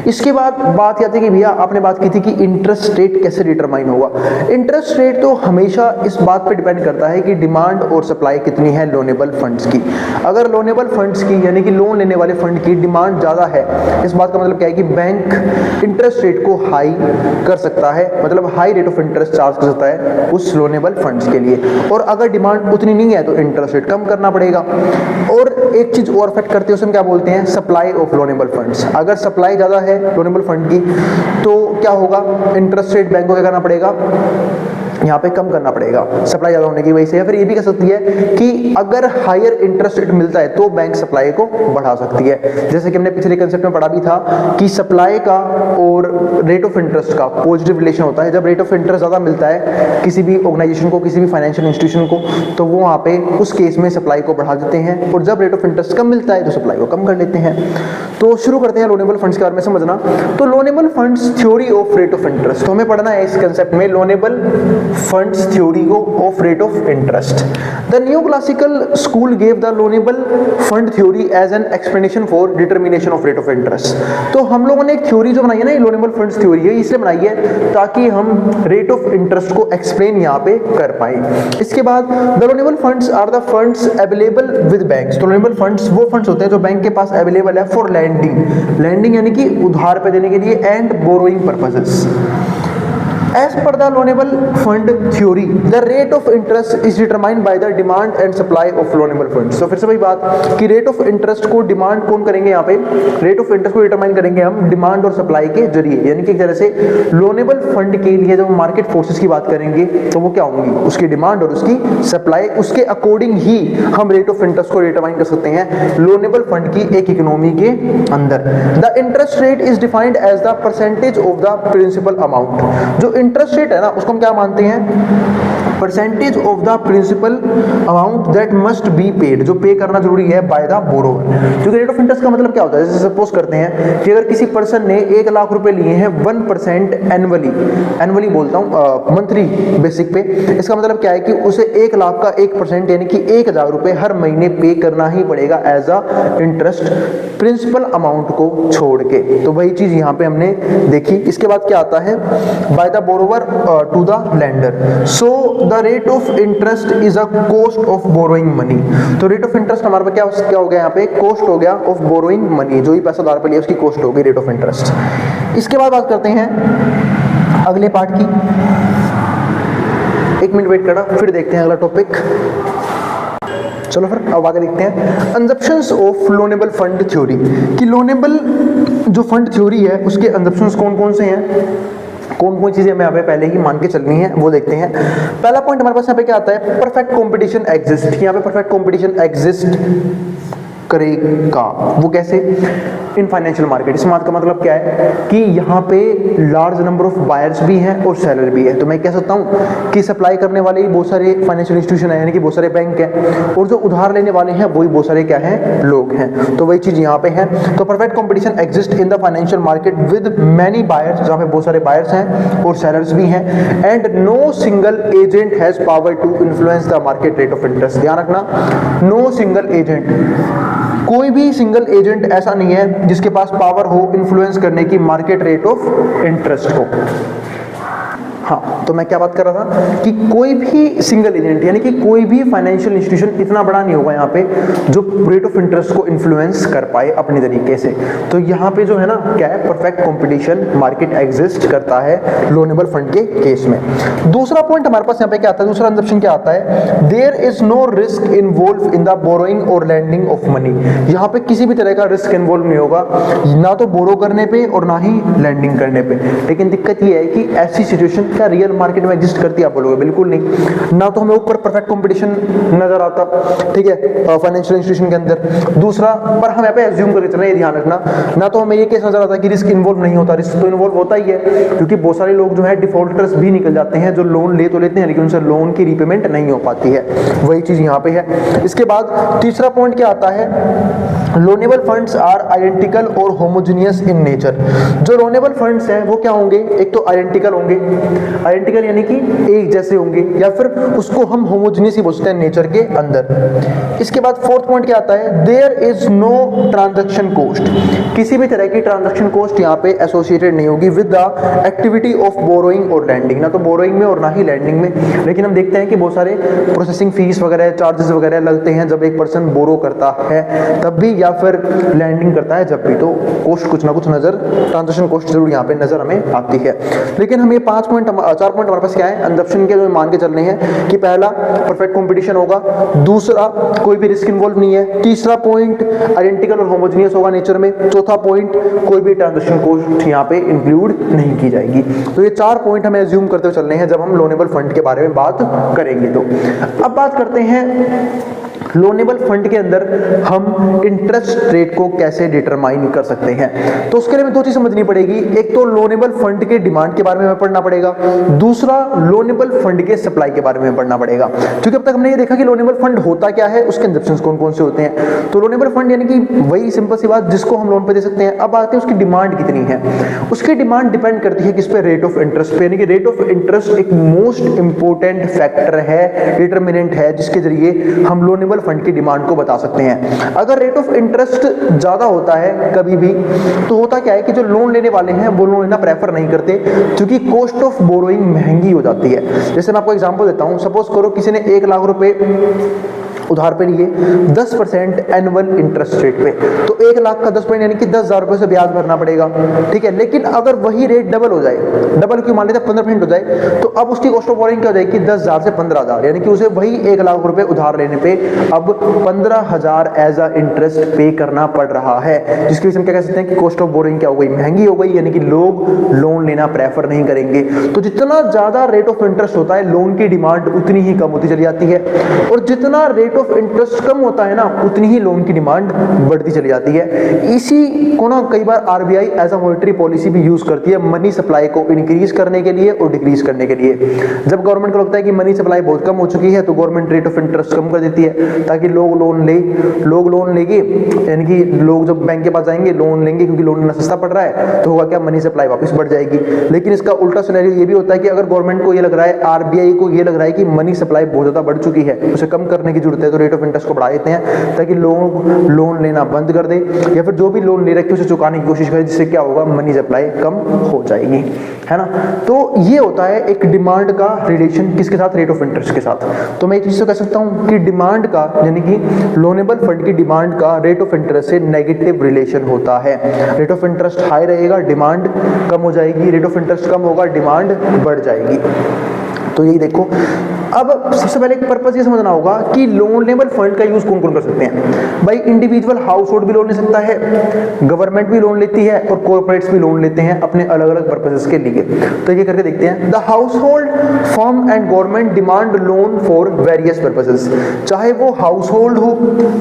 इसके बाद बात आती है कि भैया आपने बात की थी कि इंटरेस्ट रेट कैसे डिटरमाइन होगा। इंटरेस्ट रेट तो हमेशा इस बात पे डिपेंड करता है कि डिमांड और सप्लाई कितनी है लोनेबल फंड्स की। अगर लोनेबल फंड्स की यानी कि लोन लेने वाले फंड की डिमांड ज़्यादा है, इस बात का मतलब क्या है कि बैंक इंटरेस्ट रेट को हाई कर सकता है, मतलब high rate of interest charge कर सकता है उस लोनेबल फंड्स के लिए। और अगर डिमांड उतनी नहीं है तो इंटरेस्ट रेट कम करना पड़ेगा। और एक चीज़ और अफेक्ट करते हैं, उसमें क्या बोलते हैं, सप्लाई ऑफ लोनेबल फंड्स। अगर सप्लाई ज्यादा है लोनेबल फंड की तो क्या होगा, इंटरेस्ट रेट बैंक को क्या करना पड़ेगा, यहाँ पे कम करना पड़ेगा सप्लाई ज़्यादा होने की वजह से। या फिर ये भी कह सकती है कि अगर हायर इंटरेस्ट रेट मिलता है तो बैंक सप्लाई को बढ़ा सकती है। जैसे कि हमने पिछले कंसेप्ट में पढ़ा भी था कि सप्लाई का और रेट ऑफ इंटरेस्ट का पॉजिटिव रिलेशन होता है। जब रेट ऑफ इंटरेस्ट ज़्यादा मिलता है किसी भी ऑर्गेनाइजेशन को, किसी भी फाइनेंशियल इंस्टीट्यूशन को, तो वो वहाँ पे उस केस में सप्लाई को बढ़ा देते हैं, और जब रेट ऑफ इंटरेस्ट कम मिलता है तो सप्लाई को कम कर लेते हैं। तो शुरू करते हैं लोनेबल फंड्स के बारे में समझना। तो loanable funds theory of rate of interest, तो हमें पढ़ना है इस कंसेप्ट में loanable funds theory of rate of interest. The new classical school gave the loanable fund theory as an explanation for determination of rate of interest. तो हम लोगों ने एक थ्योरी जो बनाई है ना, लोनेबल फंड्स थ्योरी है, इसलिए बनाई है ताकि हम रेट ऑफ इंटरेस्ट को एक्सप्लेन यहाँ पे कर पाए। इसके बाद the loanable funds are the funds available with banks. तो लोनेबल फंड्स वो फंड्स होते हैं जो बैंक के पास अवेलेबल है फॉर लैंडिंग यानी कि उधार पे देने के लिए, and borrowing purposes. As per the loanable fund theory, the rate of interest is determined by the demand and supply of loanable funds. तो फिर से वही बात कि रेट ऑफ इंटरेस्ट को डिमांड कौन करेंगे, यहाँ पे रेट ऑफ इंटरेस्ट को डिटरमाइन करेंगे हम डिमांड और सप्लाई के जरिए। यानी कि एक तरह से लोनेबल फंड के लिए जब हम मार्केट फोर्सेस की बात करेंगे तो वो क्या होंगी, उसकी डिमांड और उसकी सप्लाई, उसके अकॉर्डिंग ही हम रेट ऑफ इंटरेस्ट को डिटरमाइन कर सकते हैं लोनेबल फंड की एक इकोनॉमी के अंदर। The interest rate is defined as the percentage of the principal amount. जो इंटरेस्ट रेट है ना उसको हम क्या मानते हैं, percentage of the principal amount that must be paid, जो पे करना जरूरी है बाय द बोरोवर। क्योंकि रेट ऑफ इंटरेस्ट का मतलब क्या होता है, जैसे सपोज करते हैं कि अगर किसी पर्सन ने 1 लाख रुपए लिए हैं 1% एनुअली बोलता हूँ मंथली बेसिक पे, इसका मतलब क्या है कि उसे 1 लाख का 1% यानी कि 1000 रुपए हर महीने पे करना ही पड़ेगा as a interest principal amount को छोड़ के। तो वही चीज यहाँ पे हमने देखी। इसके बाद क्या आता है, by the borrower to the lender. So the rate of interest is a cost of borrowing money. तो रेट ऑफ इंटरेस्ट हमारे पास क्या हो गया, यहाँ पे कॉस्ट हो गया ऑफ बोरोइंग मनी, जो ही पैसा उधार पे लिया उसकी कॉस्ट हो गई रेट ऑफ इंटरेस्ट। इसके बाद बात करते हैं अगले पार्ट की। 1 मिनट वेट करना, फिर देखते हैं अगला टॉपिक। चलो फिर अब आगे देखते हैं अंजप्शंस ऑफ लोनेबल फंड थ्योरी, कि लोनेबल जो फंड थ्योरी है उसके अंजप्शंस कौन कौन से हैं, कौन कौन चीजें हमें यहाँ पे पहले ही मान के चलनी है वो देखते हैं। पहला पॉइंट हमारे पास यहाँ पे क्या आता है, परफेक्ट कंपटीशन एग्जिस्ट। यहाँ पे परफेक्ट कंपटीशन एग्जिस्ट करेगा, वो कैसे, इन फाइनेंशियल मार्केट। इस बात का मतलब क्या है कि यहाँ पे लार्ज नंबर ऑफ बायर्स भी हैं और सेलर भी है। तो मैं कह सकता हूँ कि सप्लाई करने वाले बहुत सारे फाइनेंशियल इंस्टीट्यूशन है, यानी कि बहुत सारे बैंक हैं, और जो उधार लेने वाले हैं वही बहुत सारे क्या हैं, लोग हैं। तो वही चीज यहाँ पे है। तो perfect competition exist in the financial market with many buyers, जहाँ पे बहुत सारे बायर्स हैं और सेलर्स भी हैं, and no single agent has power to influence the market rate of interest. ध्यान रखना, नो सिंगल एजेंट, कोई भी सिंगल एजेंट ऐसा नहीं है जिसके पास पावर हो इन्फ्लुएंस करने की मार्केट रेट ऑफ इंटरेस्ट को। हाँ, तो मैं क्या बात कर रहा था कि कोई भी सिंगल एजेंट यानी कि कोई भी फाइनेंशियल इंस्टीट्यूशन इतना बड़ा नहीं होगा यहाँ पे जो रेट ऑफ इंटरेस्ट को इन्फ्लुएंस कर पाए अपने तरीके से। तो यहाँ पे जो है ना क्या है, परफेक्ट कंपटीशन मार्केट एग्जिस्ट करता है लोनेबल फंड के केस में। दूसरा पॉइंट हमारे पास यहाँ पे क्या आता है, दूसरा अंजप्शन क्या आता है, there is no risk involve in the borrowing और लैंडिंग ऑफ मनी। यहाँ पे किसी भी तरह का रिस्क इन्वॉल्व नहीं होगा, ना तो बोरो करने पे और ना ही लैंडिंग करने पे। लेकिन दिक्कत ये है कि ऐसी सिचुएशन क्या रियल मार्केट में एग्जिस्ट करती है, आप बोलोगे बिल्कुल नहीं। ना तो हमें ऊपर परफेक्ट कंपटीशन नजर आता, ठीक है, फाइनेंशियल इंस्टीट्यूशन के अंदर। दूसरा पर हम यहाँ पे एज्यूम करके चलना, ये ध्यान रखना, ना तो हमें ये केस नजर आता कि रिस्क इन्वॉल्व नहीं होता। रिस्क तो इन्वॉल्व होता ही है, क्योंकि बहुत सारे लोग जो है डिफॉल्टर्स भी निकल जाते हैं, जो लोन ले तो लेते हैं लेकिन उनसे लोन की रीपेमेंट नहीं हो पाती है। वही चीज यहाँ पे है। इसके बाद तीसरा पॉइंट क्या आता है, लोनेबल फंड्स आर आइडेंटिकल और होमोजेनियस इन नेचर। जो लोनेबल फंड्स हैं वो क्या होंगे, एक तो आइडेंटिकल होंगे, आइडेंटिकल यानी कि एक जैसे होंगे, या फिर उसको हम होमोजेनियस ही बोलते हैं नेचर के अंदर। इसके बाद फोर्थ पॉइंट क्या आता है, there is no transaction cost. किसी भी तरह की ट्रांजैक्शन कॉस्ट यहाँ पे एसोसिएटेड नहीं होगी with the activity of borrowing और लैंडिंग, ना तो बोरोइंग में और ना ही लैंडिंग में। लेकिन हम देखते हैं कि बहुत सारे प्रोसेसिंग फीस वगैरह, चार्जेस वगैरह लगते हैं जब एक पर्सन बोरो करता है तब भी, या फिर लैंडिंग करता है जब भी। तो कॉस्ट कुछ ना कुछ नजर, ट्रांजैक्शन कॉस्ट जरूर यहाँ पे नजर हमें आती है। लेकिन हम ये 5 पॉइंट हमारे पास क्या है कंजप्शन के, जो मान के चल रहे हैं कि पहला परफेक्ट कंपटीशन होगा, दूसरा कोई भी रिस्क इन्वॉल्व नहीं है, तीसरा पॉइंट आइडेंटिकल और होमोजेनियस होगा नेचर में, चौथा पॉइंट कोई भी ट्रांजैक्शन कॉस्ट यहाँ पे इंक्लूड नहीं की जाएगी। तो ये 4 पॉइंट हमें एज्यूम करते हुए चलने हैं जब हम लोनेबल फंड के बारे में बात करेंगे। तो अब बात करते हैं लोनेबल फंड के अंदर हम इंटरेस्ट रेट को कैसे डिटरमाइन कर सकते हैं। तो उसके लिए हमें 2 चीज समझनी पड़ेगी, एक तो लोनेबल फंड के डिमांड के बारे में हमें पढ़ना पड़ेगा, दूसरा लोनेबल फंड के सप्लाई के बारे में पढ़ना पड़ेगा। क्योंकि अब तक हमने ये देखा कि लोनेबल फंड होता क्या है, उसके कंजप्शंस कौन कौन से होते हैं। तो लोनेबल फंड यानी कि वही सिंपल सी बात जिसको हम लोन पे दे सकते हैं। अब आते हैं उसकी डिमांड कितनी है। उसकी डिमांड डिपेंड करती है किस पे, रेट ऑफ इंटरेस्ट पे, यानी कि रेट ऑफ इंटरेस्ट एक मोस्ट इंपोर्टेंट फैक्टर है, डिटरमिनेंट है, जिसके जरिए हम लोनेबल फंड की डिमांड को बता सकते हैं। अगर रेट ऑफ इंटरेस्ट ज्यादा होता है कभी भी, तो होता क्या है कि जो लोन लेने वाले हैं वो लोन लेना प्रेफर नहीं करते, क्योंकि कॉस्ट ऑफ बोरोइंग महंगी हो जाती है। जैसे मैं आपको एग्जांपल देता हूं, सपोज करो किसी ने 1 लाख रुपए उधार पे लिए 10% एनुअल इंटरेस्ट रेट पे, तो 1 लाख का 10% यानी कि 10,000 रुपए से ब्याज भरना पड़ेगा, ठीक है। लेकिन अगर वही रेट डबल हो जाए, डबल क्यों मान लेते हैं 15% हो जाए, तो अब उसकी कॉस्ट ऑफ बोरिंग क्या हो जाएगी 10,000 से 15,000, यानी कि उसे वही 1 लाख रुपए उधार लेने पे अब 15,000 एज अ इंटरेस्ट पे करना पड़ रहा है, जिसकी वजह से हम क्या कह सकते हैं कि कॉस्ट ऑफ बोरिंग क्या हो गई, महंगी हो गई, यानी कि लोग लोन लेना प्रेफर नहीं करेंगे। तो जितना ज्यादा रेट ऑफ इंटरेस्ट होता है लोन की डिमांड उतनी ही कम होती चली जाती है, और जितना रेट ऑफ इंटरेस्ट कम होता है ना उतनी ही लोन की डिमांड बढ़ती चली जाती है। इसी को ना कई बार RBI as a monetary policy भी यूज करती है मनी सप्लाई को इंक्रीज करने के लिए और डिक्रीज करने के लिए। जब गवर्नमेंट को लगता है कि मनी सप्लाई बहुत कम हो चुकी है तो गवर्नमेंट रेट ऑफ इंटरेस्ट कम कर देती है, ताकि लोग लोन लेंगे, यानी कि लोग जब बैंक के पास जाएंगे लोन लेंगे, क्योंकि लोन लेना सस्ता पड़ रहा है, तो होगा क्या, मनी सप्लाई वापस बढ़ जाएगी। लेकिन इसका उल्टा सिनेरियो ये भी होता है कि अगर गवर्नमेंट को ये लग रहा है, आरबीआई को ये लग रहा है कि मनी सप्लाई बहुत ज्यादा बढ़ चुकी है, उसे कम करने की जरूरत है, तो रेट ऑफ इंटरेस्ट को बढ़ा देते हैं ताकि लोग लोन लेना बंद कर दे, या फिर जो भी लोन ले रखे हैं उसे चुकाने की कोशिश करें, जिससे क्या होगा, मनी सप्लाई कम हो जाएगी, है ना। तो ये होता है एक डिमांड का रिलेशन किसके साथ, रेट ऑफ इंटरेस्ट के साथ। तो मैं एक चीज कह सकता हूं कि डिमांड का, यानी कि लोनेबल फंड की डिमांड का रेट ऑफ इंटरेस्ट से नेगेटिव रिलेशन होता है। रेट ऑफ इंटरेस्ट हाई रहेगा, डिमांड कम हो जाएगी, रेट ऑफ इंटरेस्ट कम होगा, डिमांड बढ़ जाएगी। तो यही देखो, अब सबसे पहले एक पर्पस ये समझना होगा कि लोनेबल फंड का यूज कौन कौन कर सकते हैं। भाई इंडिविजुअल हाउस होल्ड भी लोन ले सकता है, गवर्नमेंट भी लोन लेती है, और कॉर्पोरेट्स भी लोन लेते हैं अपने अलग अलग पर्पसेस के लिए। तो ये करके देखते हैं। The household, firm and government demand loan for various purposes. चाहे वो हाउस होल्ड हो,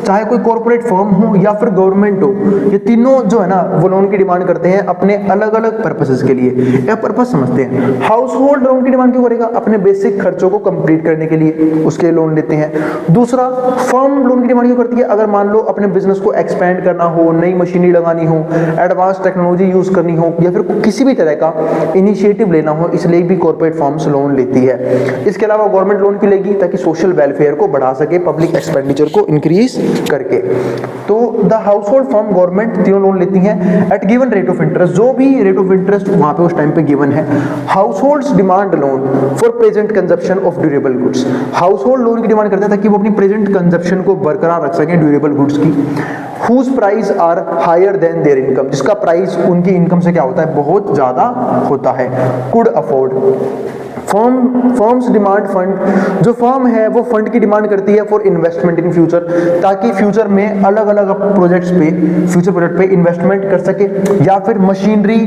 चाहे कोई कॉर्पोरेट फर्म हो, या फिर गवर्नमेंट हो, ये तीनों जो है ना वो लोन की डिमांड करते हैं अपने अलग अलग पर्पसेस के लिए। यह पर्पस समझते हैं। हाउस होल्ड लोन की डिमांड क्यों करेगा, अपने बेसिक खर्चों को कंप्लीट करने के लिए, उसके लोन लेते हैं। दूसरा, फर्म लोन की डिमांड क्यों करती है, अगर मान लो अपने बिजनेस को एक्सपेंड करना हो, नई मशीनरी लगानी हो, एडवांस टेक्नोलॉजी यूज करनी हो, या फिर किसी भी तरह का इनिशिएटिव लेना हो, इसलिए भी कॉर्पोरेट फर्म्स लोन लेती है। इसके अलावा गवर्नमेंट लोन क्यों लेगी, ताकि सोशल वेलफेयर को बढ़ा सके, पब्लिक एक्सपेंडिचर को इंक्रीज करके। तो the household, firm, government तीनों लोन लेती हैं at given rate of interest, जो भी रेट ऑफ इंटरेस्ट वहां पे उस टाइम पे गिवन है। House holds demand loan for present consumption of durable goods. House hold loan की डिमांड करते हैं ताकि वो अपनी प्रेजेंट कंजप्शन को बरकरार रख सकें ड्यूरेबल गुड्स की। Whose price are higher than their income, जिसका प्राइस उनकी इनकम से क्या होता है, बहुत ज्यादा होता है। Could afford, firms demand fund, जो फर्म है वो फंड की डिमांड करती है फॉर इन्वेस्टमेंट इन फ्यूचर, ताकि फ्यूचर में अलग अलग प्रोजेक्ट्स पे, फ्यूचर प्रोजेक्ट पे इन्वेस्टमेंट कर सके, या फिर मशीनरी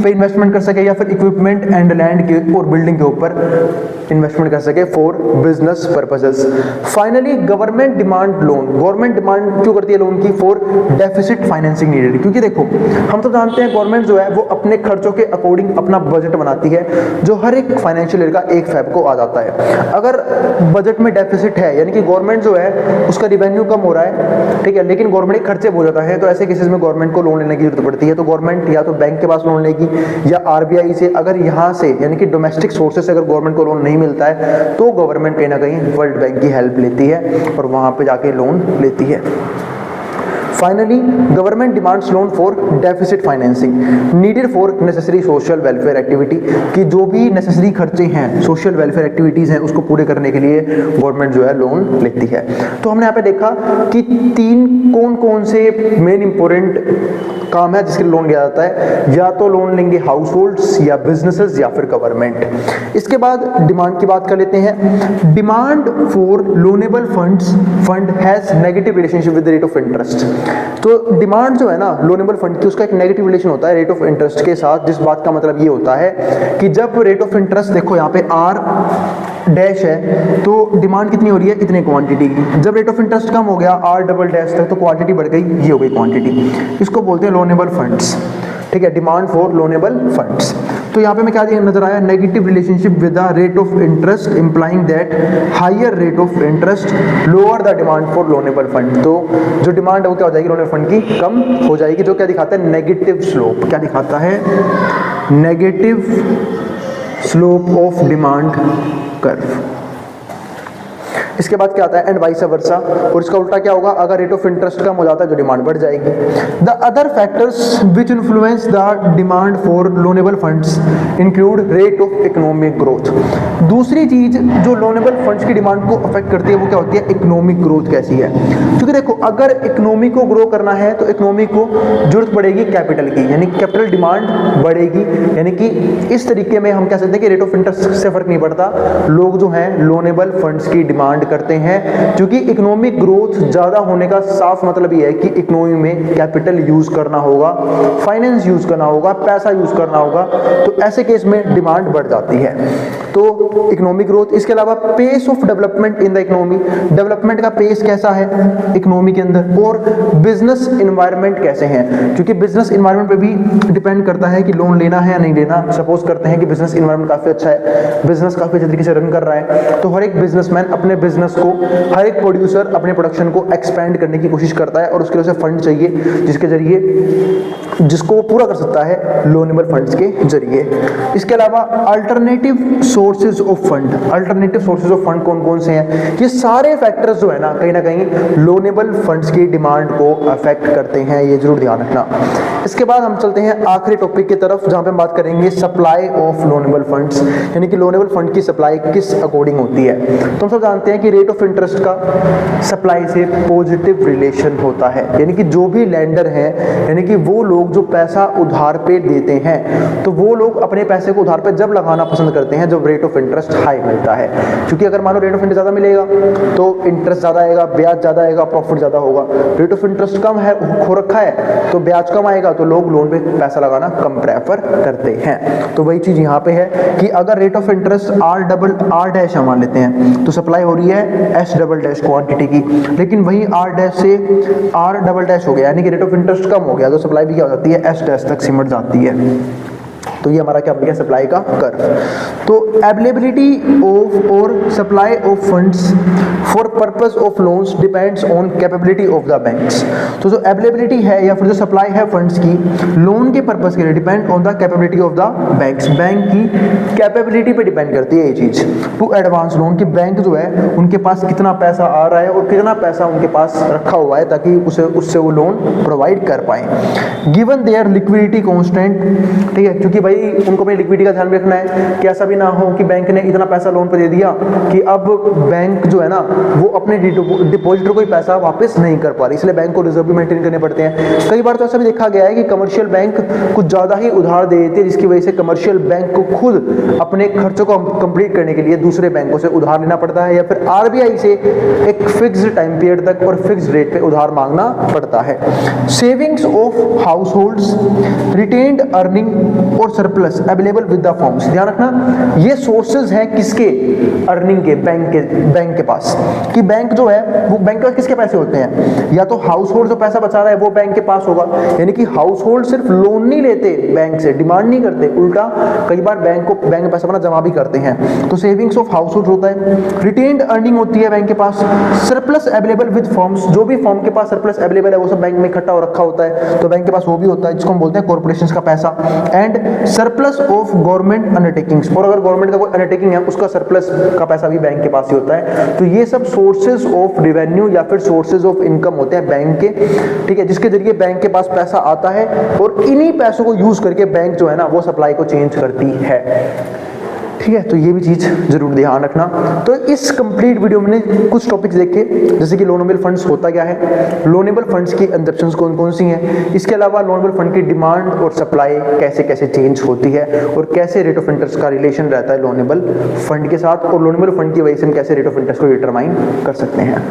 पे इन्वेस्टमेंट कर सके, या फिर इक्विपमेंट एंड लैंड के और बिल्डिंग के ऊपर इन्वेस्टमेंट कर सके for business purposes. Finally government demand loan, government demand क्यों करती है लोन की, फॉर डेफिसिट फाइनेंसिंग नीडेड। क्योंकि देखो हम तो जानते हैं गवर्नमेंट जो है वो अपने खर्चों के अकॉर्डिंग अपना बजट बनाती है, जो हर एक फाइनेंशियल ईयर का 1 फेब को आ जाता है। अगर बजट में डेफिसिट है, यानी कि गवर्नमेंट जो है उसका रिवेन्यू कम हो रहा है, ठीक है, लेकिन गवर्नमेंट के खर्चे बहुत ज्यादा है, तो ऐसे केसेस में गवर्नमेंट को लोन लेने की जरूरत पड़ती है। तो गवर्नमेंट या तो बैंक के पास लोन लेगी या आरबीआई से। अगर यहाँ से यानी कि डोमेस्टिक सोर्सेज से अगर गवर्नमेंट को लोन नहीं मिलता है तो गवर्नमेंट कहीं ना कहीं वर्ल्ड बैंक की हेल्प लेती है और वहां पे जाके लोन लेती है। Finally government demands loan for deficit financing needed for necessary social welfare activity, कि जो भी नेसेसरी खर्चे हैं, सोशल वेलफेयर एक्टिविटीज हैं, उसको पूरे करने के लिए गवर्नमेंट जो है लोन लेती है। तो हमने यहाँ पे देखा कि 3 कौन कौन से मेन इंपॉर्टेंट काम है जिसके लिए लोन लिया जाता है, या तो लोन लेंगे हाउस होल्ड्स या बिजनेसेस या फिर गवर्नमेंट। इसके बाद डिमांड की बात कर लेते हैं। Demand for loanable fund has negative relationship with rate of interest. तो डिमांड जो है ना लोनेबल फंड की, उसका एक नेगेटिव रिलेशन होता है रेट ऑफ इंटरेस्ट के साथ, जिस बात का मतलब ये होता है कि जब रेट ऑफ इंटरेस्ट, देखो यहाँ पे आर डैश है तो डिमांड कितनी हो रही है, इतने क्वांटिटी की। जब रेट ऑफ इंटरेस्ट कम हो गया आर डबल डैश तक तो क्वांटिटी बढ़ गई, ये हो गई क्वांटिटी। इसको बोलते हैं लोनेबल फंड्स, ठीक है, डिमांड फॉर लोनेबल फंड्स। तो यहाँ पे मैं क्या नजर आया, negative relationship with the rate of interest implying that higher rate of interest lower the demand for loanable fund. तो जो डिमांड है वो क्या हो जाएगी लोनेबल फंड की, कम हो जाएगी, जो क्या दिखाता है नेगेटिव स्लोप। क्या दिखाता है, negative slope of demand curve. इसके बाद क्या आता है, एंड वाइस वर्सा, और इसका उल्टा क्या होगा, अगर रेट ऑफ इंटरेस्ट कम हो जाता है तो डिमांड बढ़ जाएगी। The other factors which influence the demand for loanable funds include rate of economic growth. दूसरी चीज जो लोनेबल फंड्स की डिमांड को अफेक्ट करती है वो क्या होती है, इकोनॉमिक ग्रोथ कैसी है। क्योंकि देखो अगर इकोनॉमी को ग्रो करना है तो इकोनॉमी को जरूरत पड़ेगी कैपिटल की, यानी कैपिटल डिमांड बढ़ेगी। यानी कि इस तरीके में हम कह सकते हैं कि रेट ऑफ इंटरेस्ट से फर्क नहीं पड़ता, लोग जो हैं लोनेबल फंड्स की डिमांड करते हैं, क्योंकि इकोनॉमिक ग्रोथ ज्यादा होने का साफ मतलब ये है कि इकोनॉमी में कैपिटल यूज करना होगा, फाइनेंस यूज करना होगा, पैसा यूज करना होगा, तो ऐसे केस में डिमांड बढ़ जाती है। तो इकोनॉमिक ग्रोथ, इसके अलावा pace of development in the economy, development का पेस कैसा है इकोनॉमी के अंदर, और बिजनेस एनवायरनमेंट कैसे हैं, क्योंकि बिजनेस एनवायरनमेंट पे भी डिपेंड करता है कि लोन लेना है या नहीं लेना। सपोज करते हैं कि बिजनेस एनवायरनमेंट काफी अच्छा है, बिजनेस काफी अच्छे तरीके से रन कर रहा है, तो हर एक बिजनेसमैन अपने बिजनेस को, हर एक प्रोड्यूसर अपने प्रोडक्शन को एक्सपेंड करने की कोशिश करता है, और उसके लिए उसे फंड चाहिए जिसके जरिए, जिसको वो पूरा कर सकता है लोनेबल फंड्स के जरिए। इसके अलावा alternative sources of fund, alternative sources of fund कौन कौन से हैं, ये सारे फैक्टर्स जो है ना कहीं लोनेबल फंड्स की डिमांड को अफेक्ट करते हैं, ये जरूर ध्यान रखना। इसके बाद हम चलते हैं आखिरी टॉपिक की तरफ, जहां पे हम बात करेंगे सप्लाई ऑफ लोनेबल फंड्स, यानी कि लोनेबल फंड की सप्लाई किस अकॉर्डिंग होती है। तो हम सब जानते हैं कि रेट ऑफ इंटरेस्ट का सप्लाई से पॉजिटिव रिलेशन होता है, यानी कि जो भी लेंडर हैं, यानी कि वो लोग जो पैसा उधार पे देते हैं, तो वो लोग अपने पैसे को उधार पे जब लगाना पसंद करते हैं जब रेट ऑफ इंटरेस्ट हाई मिलता है। क्योंकि अगर मान लो रेट ऑफ इंटरेस्ट ज्यादा मिलेगा तो इंटरेस्ट ज्यादा आएगा, ब्याज ज्यादा आएगा, प्रॉफिट ज्यादा होगा। रेट ऑफ इंटरेस्ट कम है, हो रखा है, तो ब्याज कम आएगा, तो लोग लोन पे पैसा लगाना कम प्रेफर करते हैं। तो वही चीज यहाँ पे है कि अगर rate of interest R dash मान लेते हैं तो सप्लाई हो रही है एस डबल डैश क्वांटिटी की, लेकिन वही आर डैश से आर डबल डैश हो गया, यानी कि रेट ऑफ इंटरेस्ट कम हो गया, तो सप्लाई भी क्या हो जाती है, एस डैश तक सिमट जाती है। तो ये हमारा क्या बन गया, सप्लाई का कर्व। तो अवेलेबिलिटी ऑफ और supply of funds for purpose of loans depends on capability of the banks. तो जो अवेलेबिलिटी है या फिर जो सप्लाई है फंड्स की लोन के पर्पस के लिए, depend on the capability of the banks, bank की कैपेबिलिटी पे डिपेंड करती है ये चीज। टू एडवांस लोन, कि बैंक जो है उनके पास कितना पैसा आ रहा है और कितना पैसा उनके पास रखा हुआ है ताकि उससे वो लोन प्रोवाइड कर पाए। गिवन देयर लिक्विडिटी कॉन्स्टेंट, ठीक है, क्योंकि भाई उनको अपनी लिक्विडिटी का ध्यान रखना है कि ऐसा भी ना हो कि बैंक ने इतना पैसा लोन पे दे दिया कि अब बैंक जो है ना वो अपने डिपॉजिटर को ही पैसा वापस नहीं कर पा रही, इसलिए बैंक को रिजर्व भी मेंटेन करने पड़ते हैं। कई बार तो ऐसा भी देखा गया है कि कमर्शियल बैंक कुछ ज्यादा ही उधार दे देते हैं, जिसकी वजह से कमर्शियल बैंक को खुद अपने खर्चों को कंप्लीट करने के लिए दूसरे बैंकों से उधार लेना पड़ता है, या फिर आरबीआई से एक फिक्स्ड टाइम पीरियड तक और फिक्स्ड रेट पे उधार मांगना पड़ता है। Savings of households, retained earning और surplus available with the firms. ध्यान रखना ये सोर्सेज हैं किसके, अर्निंग के, बैंक के पास, कि बैंक जो है वो बैंक के पास किसके पैसे होते हैं, या तो हाउस होल्ड जो पैसा बचा रहा है वो बैंक के पास होगा, यानी कि हाउस होल्ड सिर्फ लोन नहीं लेते बैंक से, डिमांड नहीं करते, उल्टा कई बार बैंक में पैसा अपना जमा भी करते हैं। तो सेविंग्स ऑफ हाउस होल्ड होता है, रिटेन्ड अर्निंग होती है बैंक के पास, सरप्लस अवेलेबल विद फर्म्स, जो भी फर्म के पास सरप्लस अवेलेबल है वो सब बैंक में इकट्ठा हो रखा होता है, तो बैंक के पास वो भी होता है जिसको हम बोलते हैं कॉर्पोरेशन का पैसा। And surplus of government undertakings, और अगर गवर्नमेंट का कोई अंडरटेकिंग है उसका सरप्लस का पैसा भी बैंक के पास ही होता है। तो ये सब सोर्सेज ऑफ रेवेन्यू या फिर सोर्सेज ऑफ इनकम होते हैं बैंक के, ठीक है, जिसके जरिए बैंक के पास पैसा आता है और इन्हीं पैसों को यूज करके बैंक जो है ना वो सप्लाई को चेंज करती है। ठीक है, तो ये भी चीज़ जरूर ध्यान रखना। तो इस कंप्लीट वीडियो में कुछ टॉपिक्स देखे, जैसे कि लोनेबल फंड्स होता क्या है, लोनेबल फंड्स की इंसेप्शंस कौन कौन सी हैं, इसके अलावा लोनेबल फंड की डिमांड और सप्लाई कैसे कैसे चेंज होती है, और कैसे रेट ऑफ इंटरेस्ट का रिलेशन रहता है लोनेबल फंड के साथ, और लोनेबल फंड की वजह से हम कैसे रेट ऑफ इंटरेस्ट को डिटरमाइन कर सकते हैं।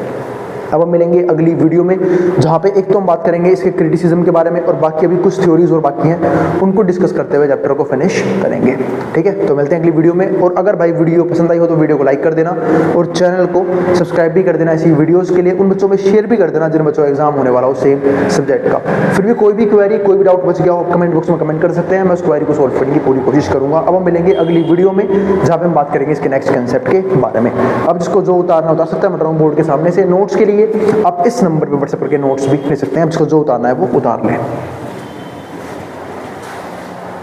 अब हम मिलेंगे अगली वीडियो में, जहाँ पे एक तो हम बात करेंगे इसके क्रिटिसिज्म के बारे में, और बाकी अभी कुछ थ्योरीज और बाकी हैं उनको डिस्कस करते हुए चैप्टर को फिनिश करेंगे। ठीक है, तो मिलते हैं अगली वीडियो में। और अगर भाई वीडियो पसंद आई हो तो वीडियो को लाइक कर देना, और चैनल को सब्सक्राइब भी कर देना ऐसी वीडियोज़ के लिए। उन बच्चों में शेयर भी कर देना जिन बच्चों का एग्जाम होने वाला हो सेम सब्जेक्ट का। फिर भी कोई भी क्वेरी, कोई भी डाउट बच गया हो, कमेंट बॉक्स में कमेंट कर सकते हैं, मैं उस क्वेरी को सॉल्व करने की पूरी कोशिश करूँगा। अब हम मिलेंगे अगली वीडियो में, जहाँ पे हम बात करेंगे इसके नेक्स्ट कंसेप्ट के बारे में। अब जिसको जो उतारना उतार सकता है, मैं बताऊँ बोर्ड के सामने से। नोट्स के लिए आप इस नंबर पे व्हाट्सएप करके नोट्स भी ले सकते हैं, जिसको जो उतारना है वो उतार लें।